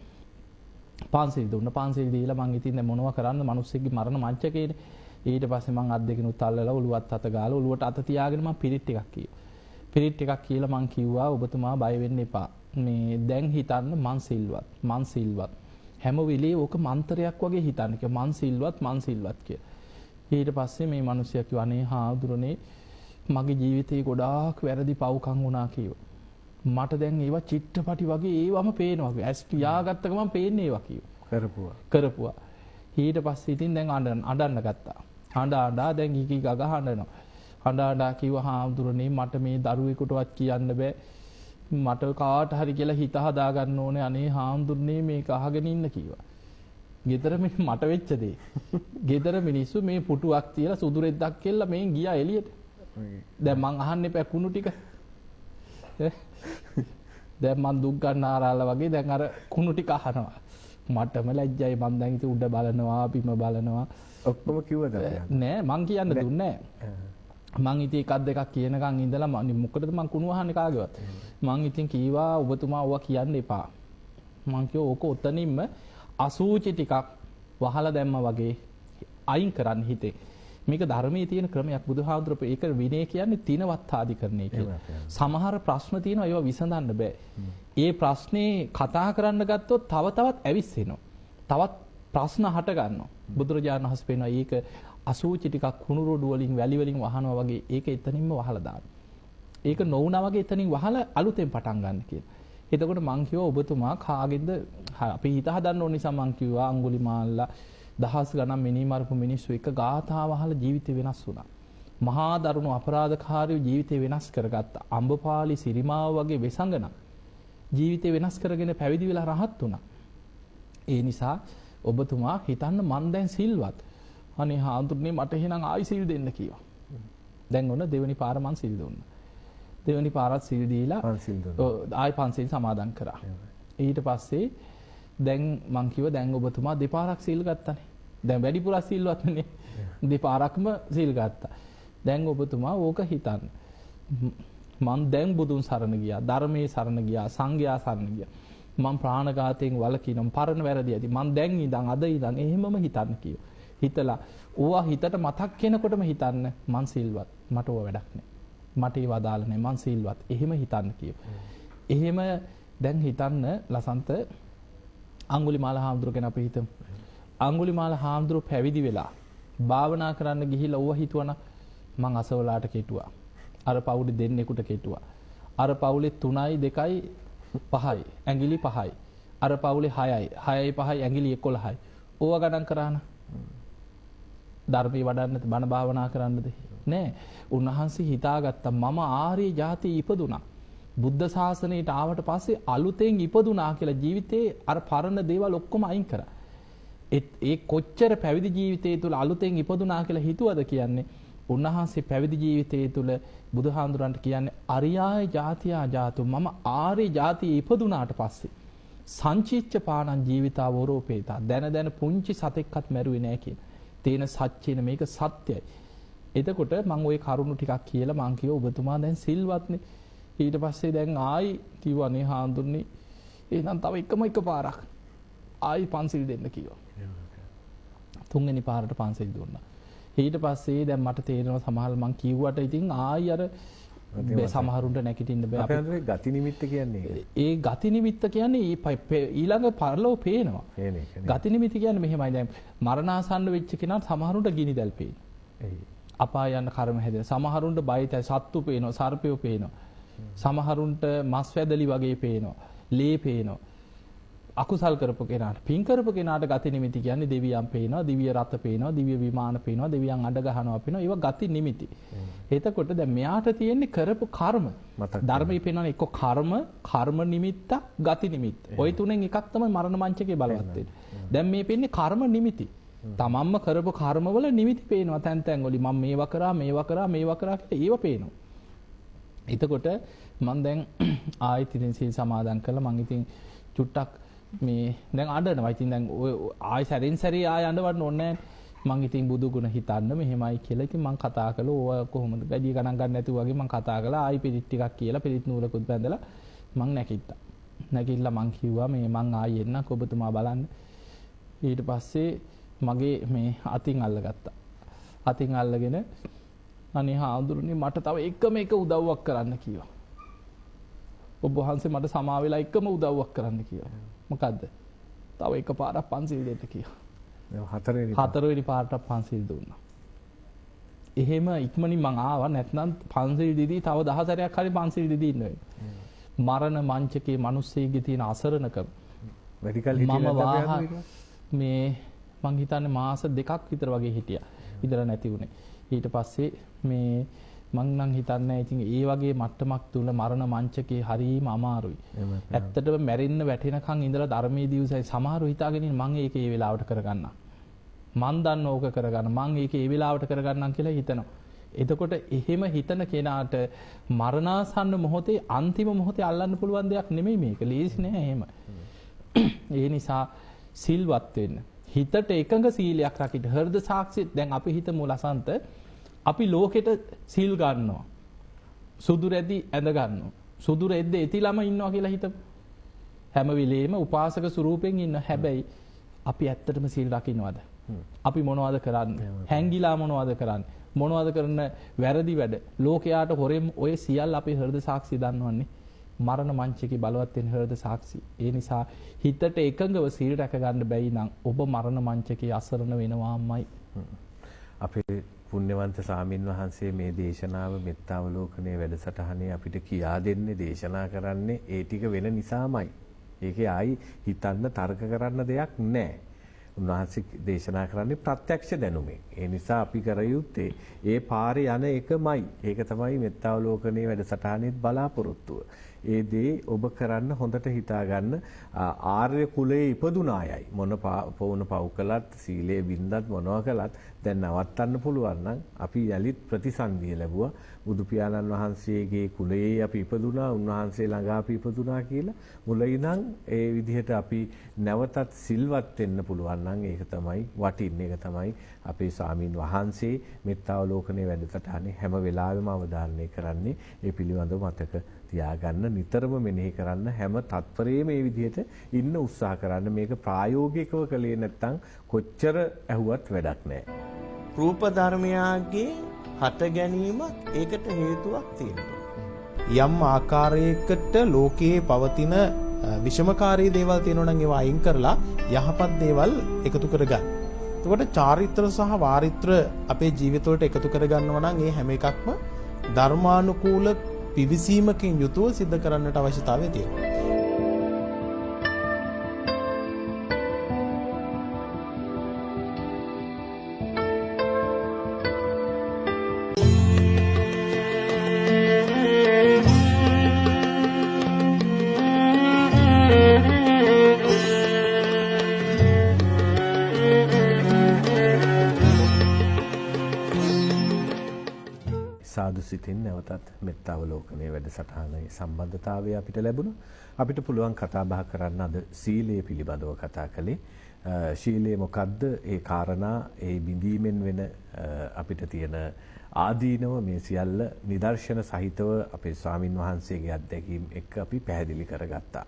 පන්සිල් දුන්න පන්සිල් දීලා මං ඉතින් දැන් මොනවා කරන්න මිනිස්සුගේ මරණ මංචකේනේ. ඊට පස්සේ මං අත් දෙකිනුත් අල්ලලා ඔළුවත් අත ගාලා ඔළුවට අත තියාගෙන මං පිරිත් ටිකක් කිව්වා. පිරිත් ටිකක් කියලා මං කිව්වා ඔබතුමා බය වෙන්න එපා. මේ දැන් හිතන්න මං සිල්වත් හැම වෙලේ ඕක මන්ත්‍රයක් වගේ හිතන්න කියලා මං සිල්වත් කියලා. ඊට පස්සේ මේ මිනිස්සයා කිව්වා අනේ හාමුදුරනේ මගේ ජීවිතේ ගොඩාක් වැරදි පව්කම් වුණා කිව්වා. මට දැන් ඒවා චිත්‍රපටි වගේ ඒවම පේනවා. ඇස් පියාගත්ත ගමන් පේන්නේ ඒවා කිව්වා. කරපුවා. ඊට පස්සේ ඉතින් දැන් අඬන්න ගත්තා. අඬා දැන් ගිගි ගග හඬනවා. අඬා කිව්වා හාමුදුරනේ මට මේ දරුවෙකුටවත් කියන්න බෑ. මට කාට හරි කියලා හිත හදා ගන්න ඕනේ. අනේ හාමුදුරනේ මේක අහගෙන ඉන්න කිව්වා. ගෙදර මට වෙච්ච දේ. ගෙදර මිනිස්සු මේ පුටුවක් තියලා සුදු රෙද්දක් කෙල්ල මේ ගියා එළියට. දැන් මං අහන්නේ පැකුණු ටික. දැන් මං දුක් ගන්න ආරාලා වගේ දැන් අර කුණු ටික අහනවා. මටම ලැජ්ජයි. මං දැන් ඉතින් උඩ බලනවා බිම බලනවා. ඔක්කොම කිව්වද? නෑ මං කියන්න දුන්නේ නෑ. මං ඉතින් එකක් දෙකක් කියනකන් ඉඳලා මොකටද මං කුණු අහන්නේ කාගේවත්. මං ඉතින් කීවා ඔබතුමා ඕවා කියන්න එපා. මං කිව්වා ඕක ඔතනින්ම අසූචි ටිකක් වහලා දැම්මා වගේ අයින් කරන්න හිතේ. මේක ධර්මයේ තියෙන ක්‍රමයක්. බුදුහාමුදුරුවෝ ඒක විනය කියන්නේ තිනවත්තාදිකරණය කියලා. සමහර ප්‍රශ්න තියෙනවා ඒවා විසඳන්න බෑ. ඒ ප්‍රශ්නේ කතා කරන්න ගත්තොත් තව තවත් ඇවිස්සෙනවා. තවත් ප්‍රශ්න හට ගන්නවා. බුදුරජාණන් වහන්සේ පෙන්නනවා ඒක අසූචි ටිකක් කුණුරොඩු වලින් වැලි වලින් වහනවා වගේ ඒක එතනින්ම වහලා දාන්න. ඒක නොවුනා වගේ එතනින් වහලා අලුතෙන් පටන් ගන්න කියලා. එතකොට මං කිව්වා ඔබතුමා කාගෙන්ද අපි හිත හදන්න ඕන නිසා මං කිව්වා අඟුලිමාල්ලා දහස් ගණන් මිනි මරපු මිනිස්සු එක ගාථාව අහලා ජීවිතේ වෙනස් වුණා. මහා දරුණු අපරාධකාරයෝ ජීවිතේ වෙනස් කරගත්තා. අම්බපාලි සිරිමාව වගේ වෙසඟන ජීවිතේ වෙනස් කරගෙන පැවිදි වෙලා රහත් වුණා. ඒ නිසා ඔබතුමා හිතන්න මං දැන් සිල්වත්. අනේ හාමුදුරනේ මට එහෙනම් ආයි සිල් දෙන්න කිව්වා. දැන් ඔන්න දෙවෙනි පාර මං සිල් දුන්නා. දෙවෙනි පාරත් සිල් දීලා ආයි පන්සිල් සමාදන් කරා. ඊට පස්සේ දැන් මං කිව්වා දැන් ඔබතුමා දෙපාරක් සිල් ගත්තානේ. දැන් වැඩිපුර සිල්වත් නේ. දෙපාරක්ම සිල් ගත්තා. දැන් ඔබතුමා ඕක හිතන්න. මං දැන් බුදුන් සරණ ගියා, ධර්මයේ සරණ ගියා, සංඝයා සරණ ගියා. මං ප්‍රාණඝාතයෙන් වළකිනවා, පරණ වැරදි ඇති. මං දැන් ඉඳන් අද ඉඳන් එහෙමම හිතන්න කිව්වා. හිතලා ඕවා හිතට මතක් වෙනකොටම හිතන්න මං සිල්වත්. මට ඕවා වැඩක් නෑ. මට ඒව අදාළ නෑ. මං සිල්වත්. එහෙම හිතන්න කිව්වා. එහෙම දැන් හිතන්න ලසන්ත අඟුලිමාල හාමුදුරුවෝ ගැන අපි හිතමු. අඟුලිමාල හාමුදුරුවෝ පැවිදි වෙලා භාවනා කරන්න ගිහිල්ලා ඌව හිතුවනම් මං අසවලාට කෙටුවා. අර පවුලේ දෙන්නෙකුට කෙටුවා. අර පවුලේ 3යි 2යි 5යි ඇඟිලි 5යි. අර පවුලේ 6යි 6යි 5යි ඇඟිලි 11යි. ඕවා ගණන් කරාන. ධර්මී වඩන්නද බණ භාවනා කරන්නද? නෑ. උන්වහන්සේ හිතාගත්තා මම ආර්ය ජාතිය ඉපදුනා. බුද්ධ ශාසනයට ආවට පස්සේ අලුතෙන් ඉපදුනා කියලා ජීවිතේ අර පරණ දේවල් ඔක්කොම අයින් කරා. ඒ කොච්චර පැවිදි ජීවිතයේ තුල අලුතෙන් ඉපදුනා කියලා හිතුවද කියන්නේ උන්වහන්සේ පැවිදි ජීවිතයේ තුල බුදුහාඳුරන්ට කියන්නේ අරියාය ජාතියා ජාතු මම ආර්ය ජාතිය ඉපදුනාට පස්සේ සංචිච්ච පාණං ජීවිතා වරෝපේතා දැන පුංචි සතෙක්වත් මැරුවේ නෑ කියන තේන සත්‍යන මේක සත්‍යයි. එතකොට මම ওই කරුණු ටිකක් කියලා මං කිව්වා ඔබතුමා දැන් සිල්වත්නේ. ඊට පස්සේ දැන් ආයි කිව්වනේ හාඳුන්නේ එහෙනම් තව එක පාරක් ආයි පන්සිල් දෙන්න කිව්වා. තුන්වෙනි පාරට පන්සිල් දුන්නා. ඊට පස්සේ දැන් මට තේරෙනවා සමහර මං කිව්වට ඉතින් ආයි අර සමහරුන්ට නැගිටින්න බෑ. අපේ අඳුරේ ගති නිමිත්ත කියන්නේ ඒ ගති නිමිත්ත කියන්නේ ඊළඟ පරලෝ පේනවා. ගති නිමිත්ත කියන්නේ මෙහෙමයි. දැන් මරණාසන්න වෙච්ච කෙනාට සමහරුන්ට ගිනි දැල් පේනවා. අපාය යන කර්ම හැදෙන. සමහරුන්ට බයිතයි සත්තු පේනවා, සර්පයෝ පේනවා. සමහරුන්ට මස් වැදලි වගේ පේනවා. ලේ පේනවා. අකුසල් කරපු කෙනාට, පින් කරපු කෙනාට ගති නිමිති කියන්නේ දෙවියන් පේනවා, දිව්‍ය රථ පේනවා, දිව්‍ය විමාන පේනවා, දෙවියන් අඬ ගහනවා පේනවා. ඒවා ගති නිමිති. එතකොට දැන් මෙයාට තියෙන්නේ කරපු කර්ම. ධර්මයේ පේනවනේ එක්ක කර්ම නිමිත්තක්, ගති නිමිත්ත. ওই තුනෙන් එකක් තමයි මරණ මංචකේ බලවත් වෙන්නේ. දැන් මේ පේන්නේ කර්ම නිමිති. තමන්ම කරපු කර්මවල නිමිති පේනවා තැන් තැන් වලින්. මම මේවා කරා කියලා ඒව පේනවා. එතකොට මම දැන් ආයෙත් ඉතින් සීල් සමාදන් කරලා මම ඉතින් චුට්ටක් මේ දැන් අඬනවා. ඉතින් දැන් ඔය ආයෙ සැරේ ආයෙ අඬවන්න ඕනේ නැහැ. මම ඉතින් බුදු ගුණ හිතන්න මෙහෙමයි කියලා ඉතින් මම කතා කළා. ඕවා කොහොමද වැඩි ගණන් ගන්න නැතුව වගේ මම කතා කළා. ආයෙ පිළිත් ටිකක් කියලා පිළිත් නූලකුත් බැඳලා මම නැගිට්ටා. නැගිටලා මම කිව්වා මේ මං ආයෙ එන්නක් ඔබතුමා බලන්න. ඊට පස්සේ මගේ මේ අතින් අල්ලගත්තා. අතින් අල්ලගෙන අනේ හාමුදුරනේ මට තව එකම එක උදව්වක් කරන්න කිව්වා. ඔබ වහන්සේ මට සමා වෙලා එකම උදව්වක් කරන්න කිව්වා. මොකද්ද? තව එක පාරක් පන්සිල් දෙන්න කිව්වා. හතරවෙනි පාරට පන්සිල් දුන්නා. එහෙම ඉක්මනින් මං ආවා. නැත්නම් පන්සිල් දීදී තව 10 සැරයක් හරි පන්සිල් දීදී ඉන්න වෙනවා. මරණ මංචකේ මිනිස්සෙගේ තියෙන අසරණකම වැඩි කල හිටියේ මේ මං හිතන්නේ මාස 2ක් විතර වගේ හිටියා. ඉඳලා නැති වුණේ. ඊට පස්සේ මේ මං නම් හිතන්නේ ඉතින් ඒ වගේ මට්ටමක් තුල මරණ මංචකේ හරීම අමාරුයි. ඇත්තටම මැරෙන්න වැටෙනකන් ඉඳලා ධර්මයේ දියුසයි සමහරව හිතාගෙන ඉන්නේ මං ඒක ඒ වෙලාවට කරගන්නම්. මං දන්න ඕක කරගන්න. මං ඒක ඒ වෙලාවට කරගන්නම් කියලා හිතනවා. එතකොට එහෙම හිතන කෙනාට මරණාසන්න මොහොතේ අන්තිම මොහොතේ අල්ලන්න පුළුවන් දෙයක් නෙමෙයි මේක. ලේසි නෑ එහෙම. ඒ නිසා සිල්වත් වෙන්න. හිතට එකඟ සීලයක් රකින්න. හෘද සාක්ෂි දැන් අපි හිතමු ලසන්ත අපි ලෝකෙට සිල් ගන්නවා. සුදු රැදි ඇඳ ගන්නවා. සුදු රෙද්ද එතිලම ඉන්නවා කියලා හිතමු. හැම වෙලේම උපාසක ස්වරූපෙන් ඉන්න. හැබැයි අපි ඇත්තටම සිල් රකින්නවද? අපි මොනවද කරන්නේ? හැංගිලා මොනවද කරන්නේ? මොනවද කරන වැරදි වැඩ? ලෝකයාට හොරෙන් ඔය සියල්ල අපි හෘද සාක්ෂි දන්නවන්නේ. මරණ මංචකේ බලවත් වෙන හෘද සාක්ෂි. ඒ නිසා හිතට එකඟව සීල් රැක ගන්න බැයි නම් ඔබ මරණ මංචකේ අසරණ වෙනවාමයි. අපේ පුණ්‍යවන්ත සාමින් වහන්සේ මේ දේශනාව මෙත්තාවලෝකනයේ වැඩසටහනේ අපිට කියා දෙන්නේ දේශනා කරන්නේ ඒ ටික වෙන නිසාමයි. ඒකේ ආයි හිතන්න තර්ක කරන්න දෙයක් නැහැ. උන්වහන්සේ දේශනා කරන්නේ ප්‍රත්‍යක්ෂ දැනුමෙන්. ඒ නිසා අපි කර යුත්තේ ඒ පාරේ යන එකමයි. ඒක තමයි මෙත්තාවලෝකනයේ වැඩසටහනේත් බලාපොරොත්තුව. ඒ දේ ඔබ කරන්න හොඳට හිතා ගන්න ආර්ය කුලයේ ඉපදුන අයයි මොන පවුන පව් කළත් සීලයේ බින්දත් මොනවා කළත් දැන් නවත්තන්න පුළුවන් නම් අපි යලිත් ප්‍රතිසන්දිය ලැබුවා. බුදු පියාණන් වහන්සේගේ කුලයේ අපි ඉපදුනා, උන්වහන්සේ ළඟ අපි ඉපදුනා කියලා මුලින් ඉඳන් ඒ විදිහට අපි නැවතත් සිල්වත් වෙන්න පුළුවන් නම් ඒක තමයි වටින්නේ. ඒක තමයි අපේ ස්වාමින් වහන්සේ මෙත්තාවලෝකනයේ වැඩසටහනේ හැම වෙලාවෙම අවධාරණය කරන්නේ. ඒ පිළිබඳව මතක තියාගන්න, නිතරම මෙනෙහි කරන්න, හැම තත්පරේම මේ විදිහට ඉන්න උත්සාහ කරන්න. මේක ප්‍රායෝගිකව කළේ නැත්නම් කොච්චර ඇහුවත් වැඩක් නැහැ. රූප ධර්මයාගේ හට ගැනීමක් ඒකට හේතුවක් තියෙනවා. යම් ආකාරයකට ලෝකයේ පවතින විෂමකාරී දේවල් තියෙනවා නම් ඒවා අයින් කරලා යහපත් දේවල් එකතු කරගන්න. එතකොට චාරිත්‍ර සහ වාරිත්‍ර අපේ ජීවිතවලට එකතු කරගන්නවා නම් ඒ හැම එකක්ම ධර්මානුකූල පිවිසීමකින් යුතුව සිද්ධ කරන්නට අවශ්‍යතාවය තියෙනවා. සාදු සිතින් නැවතත් මෙත්තාවලෝකනයේ වැඩසටහනේ සම්බන්ධතාවය අපිට ලැබුණා. අපිට පුළුවන් කතා බහ කරන්න අද සීලය පිළිබඳව කතා කළේ. ශීලය මොකද්ද? ඒ කාරණා, ඒ බිඳීමෙන් වෙන අපිට තියෙන ආදීනව මේ සියල්ල නිදර්ශන සහිතව අපේ ස්වාමින් වහන්සේගේ අත්දැකීම් එක්ක අපි පැහැදිලි කරගත්තා.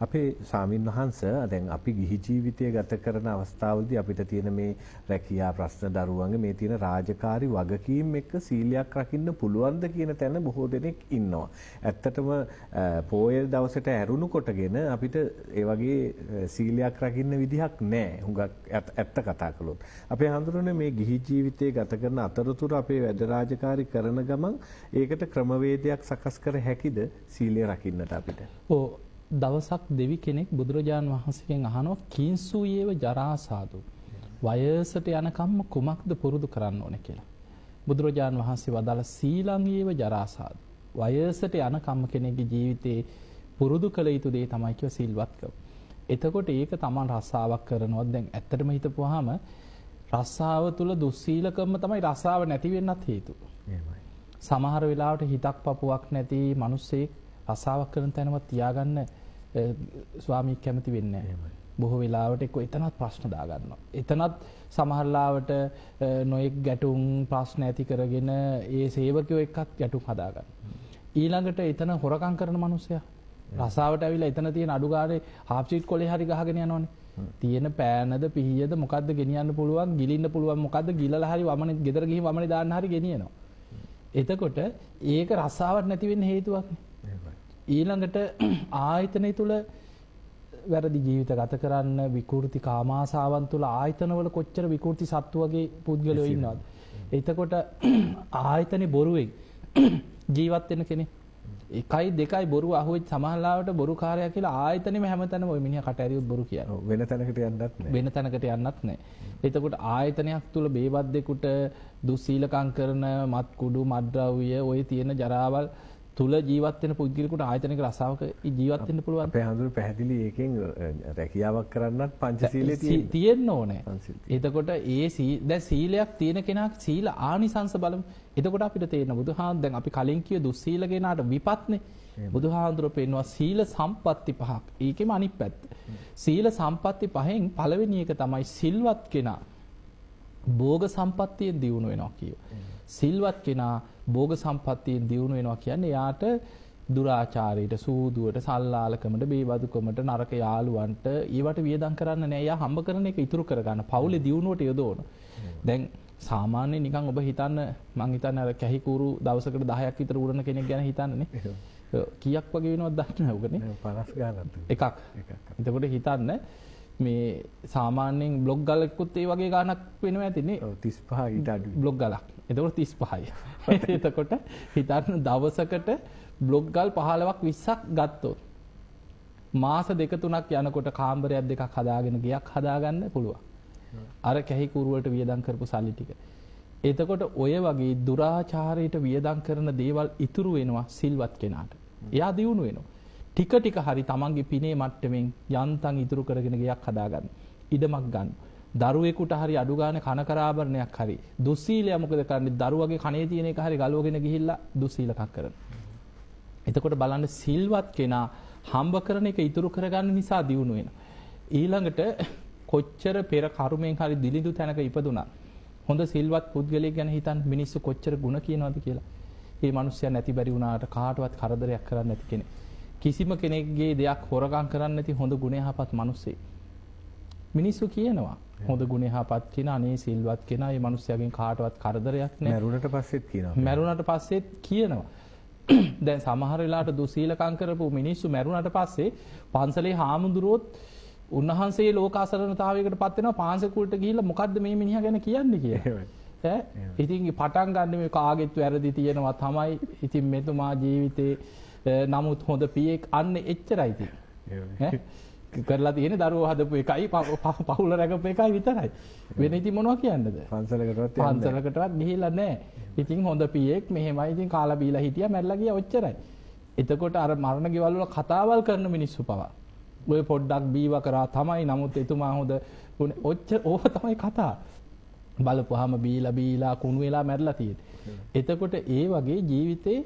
අපේ ස්වාමින් වහන්සේ දැන් අපි ගිහි ජීවිතය ගත කරන අවස්ථාවලදී අපිට තියෙන මේ රැකියා ප්‍රශ්න දරුවන්ගේ මේ තියෙන රාජකාරි වගකීම් එක්ක සීලයක් රකින්න පුළුවන්ද කියන තැන බොහෝ දෙනෙක් ඉන්නවා. ඇත්තටම පොය දවසට ඇරුණු කොටගෙන අපිට ඒ වගේ සීලයක් රකින්න විදිහක් නැහැ. හුඟක් ඇත්ත කතා කළොත්. අපේ හඳුනන්නේ මේ ගිහි ජීවිතය ගත කරන අතරතුර අපේ වැඩ රාජකාරි කරන ගමන් ඒකට ක්‍රමවේදයක් සකස් කර හැකිද සීලය රකින්නට අපිට? ඔව් දවසක් දෙවි කෙනෙක් බුදුරජාන් වහන්සේගෙන් අහනවා කිංසුයේව ජරා සාදු වයසට යනකම්ම කුමක්ද පුරුදු කරන්න ඕනේ කියලා. බුදුරජාන් වහන්සේ වදාළ සීලංයේව ජරා සාදු වයසට යනකම්ම කෙනෙක්ගේ ජීවිතේ පුරුදු කළ යුතු දේ තමයි කිව්ව සිල්වත්කම. එතකොට ඒක තමන් රස්සාවක් කරනවත් දැන් ඇත්තටම හිතපුවාම රස්සාව තුල දුස්සීලකම තමයි රස්සාව නැති වෙන්නත් හේතුව. එහෙමයි. සමහර වෙලාවට හිතක් පපුවක් නැති මිනිස්සෙක් රස්සාවක් කරන තැනවත් තියාගන්න ස්වාමී කැමති වෙන්නේ නැහැ. බොහෝ වෙලාවට එක්ක එතනත් ප්‍රශ්න දා ගන්නවා. එතනත් සමහරලාවට නොඑක් ගැටුම් ප්‍රශ්න ඇති කරගෙන ඒ සේවකයෝ එක්කත් ගැටුම් හදා ගන්නවා. ඊළඟට එතන හොරකම් කරන මිනිස්සයා රස්සාවට ඇවිල්ලා එතන තියෙන අඩු ගානේ හාෆ් සීට් කොලේ හරි ගහගෙන යනවනේ. තියෙන පෑනද පිහියද මොකද්ද ගෙනියන්න පුළුවන් ගිලින්න පුළුවන් මොකද්ද ගිලලා හරි වමනේ ගෙදර ගිහින් වමනේ දාන්න හරි ගෙනියනවා. එතකොට ඒක රස්සාවක් නැති වෙන්න හේතුවක් නේ. ඊළඟට ආයතනය තුල වැරදි ජීවිත ගත කරන්න විකෘති කාමාසාවන් තුල ආයතනවල කොච්චර විකෘති සත්තු වගේ පුද්ගලයෝ ඉන්නවද? එතකොට ආයතනේ බොරුවෙන් ජීවත් වෙන කෙනෙක් 1යි 2යි බොරුව අහුවෙච්ච සමහරලාවට බොරුකාරයා කියලා ආයතනෙම හැමතැනම ওই මිනිහා කට ඇරියොත් බොරු කියන්නේ. වෙන තැනකට යන්නත් නැහැ. වෙන තැනකට යන්නත් නැහැ. එතකොට ආයතනයක් තුල බේබද්දෙකුට දුස්සීලකම් කරන මත් කුඩු මත්ද්‍රව්‍ය ඔය තියෙන ජරාවල් තුල ජීවත් වෙන පුද්ගලෙකුට ආයතනික රසාවක ජීවත් වෙන්න පුළුවන්. අපේ හඳුරු පැහැදිලි ඒකෙන් රැකියාවක් කරන්නත් පංචශීලයේ තියෙන්න ඕනේ. එතකොට දැන් සීලයක් තියෙන කෙනා සීල ආනිසංස බලමු. එතකොට අපිට තේරෙන බුදුහාමුදුරන් දැන් අපි කලින් කිය දුස්සීල කෙනාට විපත්නේ. බුදුහාමුදුරුවෝ පෙන්වුවා සීල සම්පatti පහක්. ඒකෙම අනිත් පැත්ත. සීල සම්පatti පහෙන් පළවෙනි එක තමයි සිල්වත් කෙනා භෝග සම්පත්තියෙන් දියුණු වෙනවා කියෝ. සිල්වත් කෙනා භෝග සම්පත්තියෙන් දියුණු වෙනවා කියන්නේ එයාට දුරාචාරයට, සූදුවට, සල්ලාලකමට, බේබදුකමට, නරක යාළුවන්ට ඊවට වියදම් කරන්න නෑ. එයා හම්බ කරන එක ඉතුරු කරගන්න. පවුලේ දියුණුවට යොදවන. දැන් සාමාන්‍ය නිකන් ඔබ හිතන්න මං හිතන්නේ අර කැහි කූරු දවසකට 10ක් විතර උරන කෙනෙක් ගැන හිතන්නනේ. කීයක් වගේ වෙනවද දන්නේ නැහැ ඔබනේ? 50 ගානක්. එකක්. එතකොට හිතන්න මේ සාමාන්‍යයෙන් බ්ලොග් ගලකුත් ඒ වගේ ගානක් වෙනවා ඇතිනේ. ඔව් 35 ඊට අඩුයි. බ්ලොග් ගලක්. එතකොට 35යි. එතකොට හිතන්න දවසකට බ්ලොග් ගල් 15ක් 20ක් ගත්තොත් මාස 2-3ක් යනකොට කාමරයක් දෙකක් හදාගෙන ගියක් හදාගන්න පුළුවන්. අර කැහි කුරු වලට වියදම් කරපු සල්ලි ටික. එතකොට ඔය වගේ දුරාචාරයට වියදම් කරන දේවල් ඉතුරු වෙනවා සිල්වත් කෙනාට. එයා දියුණු වෙනවා. ටික ටික හරි තමන්ගේ පිනේ මට්ටමින් යන්තම් ඉතුරු කරගෙන ගියක් හදාගන්න. ඉඩමක් ගන්න. දරුවෙකුට හරි අඩු ගානේ කන කරාභරණයක් හරි දුස්සීලය මොකද කරන්නේ? දරුවගේ කනේ තියෙන එක හරි ගලවගෙන ගිහිල්ලා දුස්සීලකම් කරන. එතකොට බලන්න සිල්වත් කෙනා හම්බ කරන එක ඉතුරු කරගන්න නිසා දියුණු වෙනවා. ඊළඟට කොච්චර පෙර කර්මයෙන් හරි දිලිඳු තැනක ඉපදුනා. හොඳ සිල්වත් පුද්ගලයෙක් ගැන හිතන්න මිනිස්සු කොච්චර ಗುಣ කියනවද කියලා. මේ මිනිස්සයා නැති බැරි වුණාට කාටවත් කරදරයක් කරන්නේ නැති කෙනෙක්. කිසිම කෙනෙක්ගේ දෙයක් හොරගම් කරන්නේ නැති හොඳ ගුණ යහපත් මිනිස්සෙක්. මිනිස්සු කියනවා හොඳ ගුණ යහපත් කෙනා අනේ සිල්වත් කෙනා මේ මිනිස්සයාගෙන් කාටවත් කරදරයක් නැහැ. මරුණට පස්සෙත් කියනවා. මරුණට පස්සෙත් කියනවා. දැන් සමහර වෙලාවට දුසීලකම් කරපු මිනිස්සු මරුණට පස්සේ පන්සලේ හාමුදුරුවොත් උන්වහන්සේ ලෝකාසරණතාවයකට පත් වෙනවා පාන්සකුලට ගිහිල්ලා මොකද්ද මේ මිනිහා ගැන කියන්නේ කියලා. ඉතින් පටන් ගන්න මේ කාගෙත් වැරදි තියෙනවා තමයි. ඉතින් මෙතුමා ජීවිතේ නමුත් හොඳ පියෙක් අන්න එච්චරයි තියෙන්නේ. කරලා තියෙන දරුවෝ හදපු එකයි පවුල රැකපු එකයි විතරයි. වෙන ඉතින් මොනවා කියන්නද? පන්සලකටවත් ගිහිල්ලා නැහැ. ඉතින් හොඳ පියෙක් මෙහෙමයි ඉතින් කාලා බීලා හිටියා මැරලා ගියා ඔච්චරයි. එතකොට අර මරණ ගෙවල් වල කතාවල් කරන මිනිස්සු පවා ඔය පොඩ්ඩක් බීව කරා තමයි නමුත් එතුමා හොඳ ඔච්චර ඕක තමයි කතා. බලපුවාම බීලා කුණු වෙලා මැරලා තියෙන්නේ. එතකොට ඒ වගේ ජීවිතේ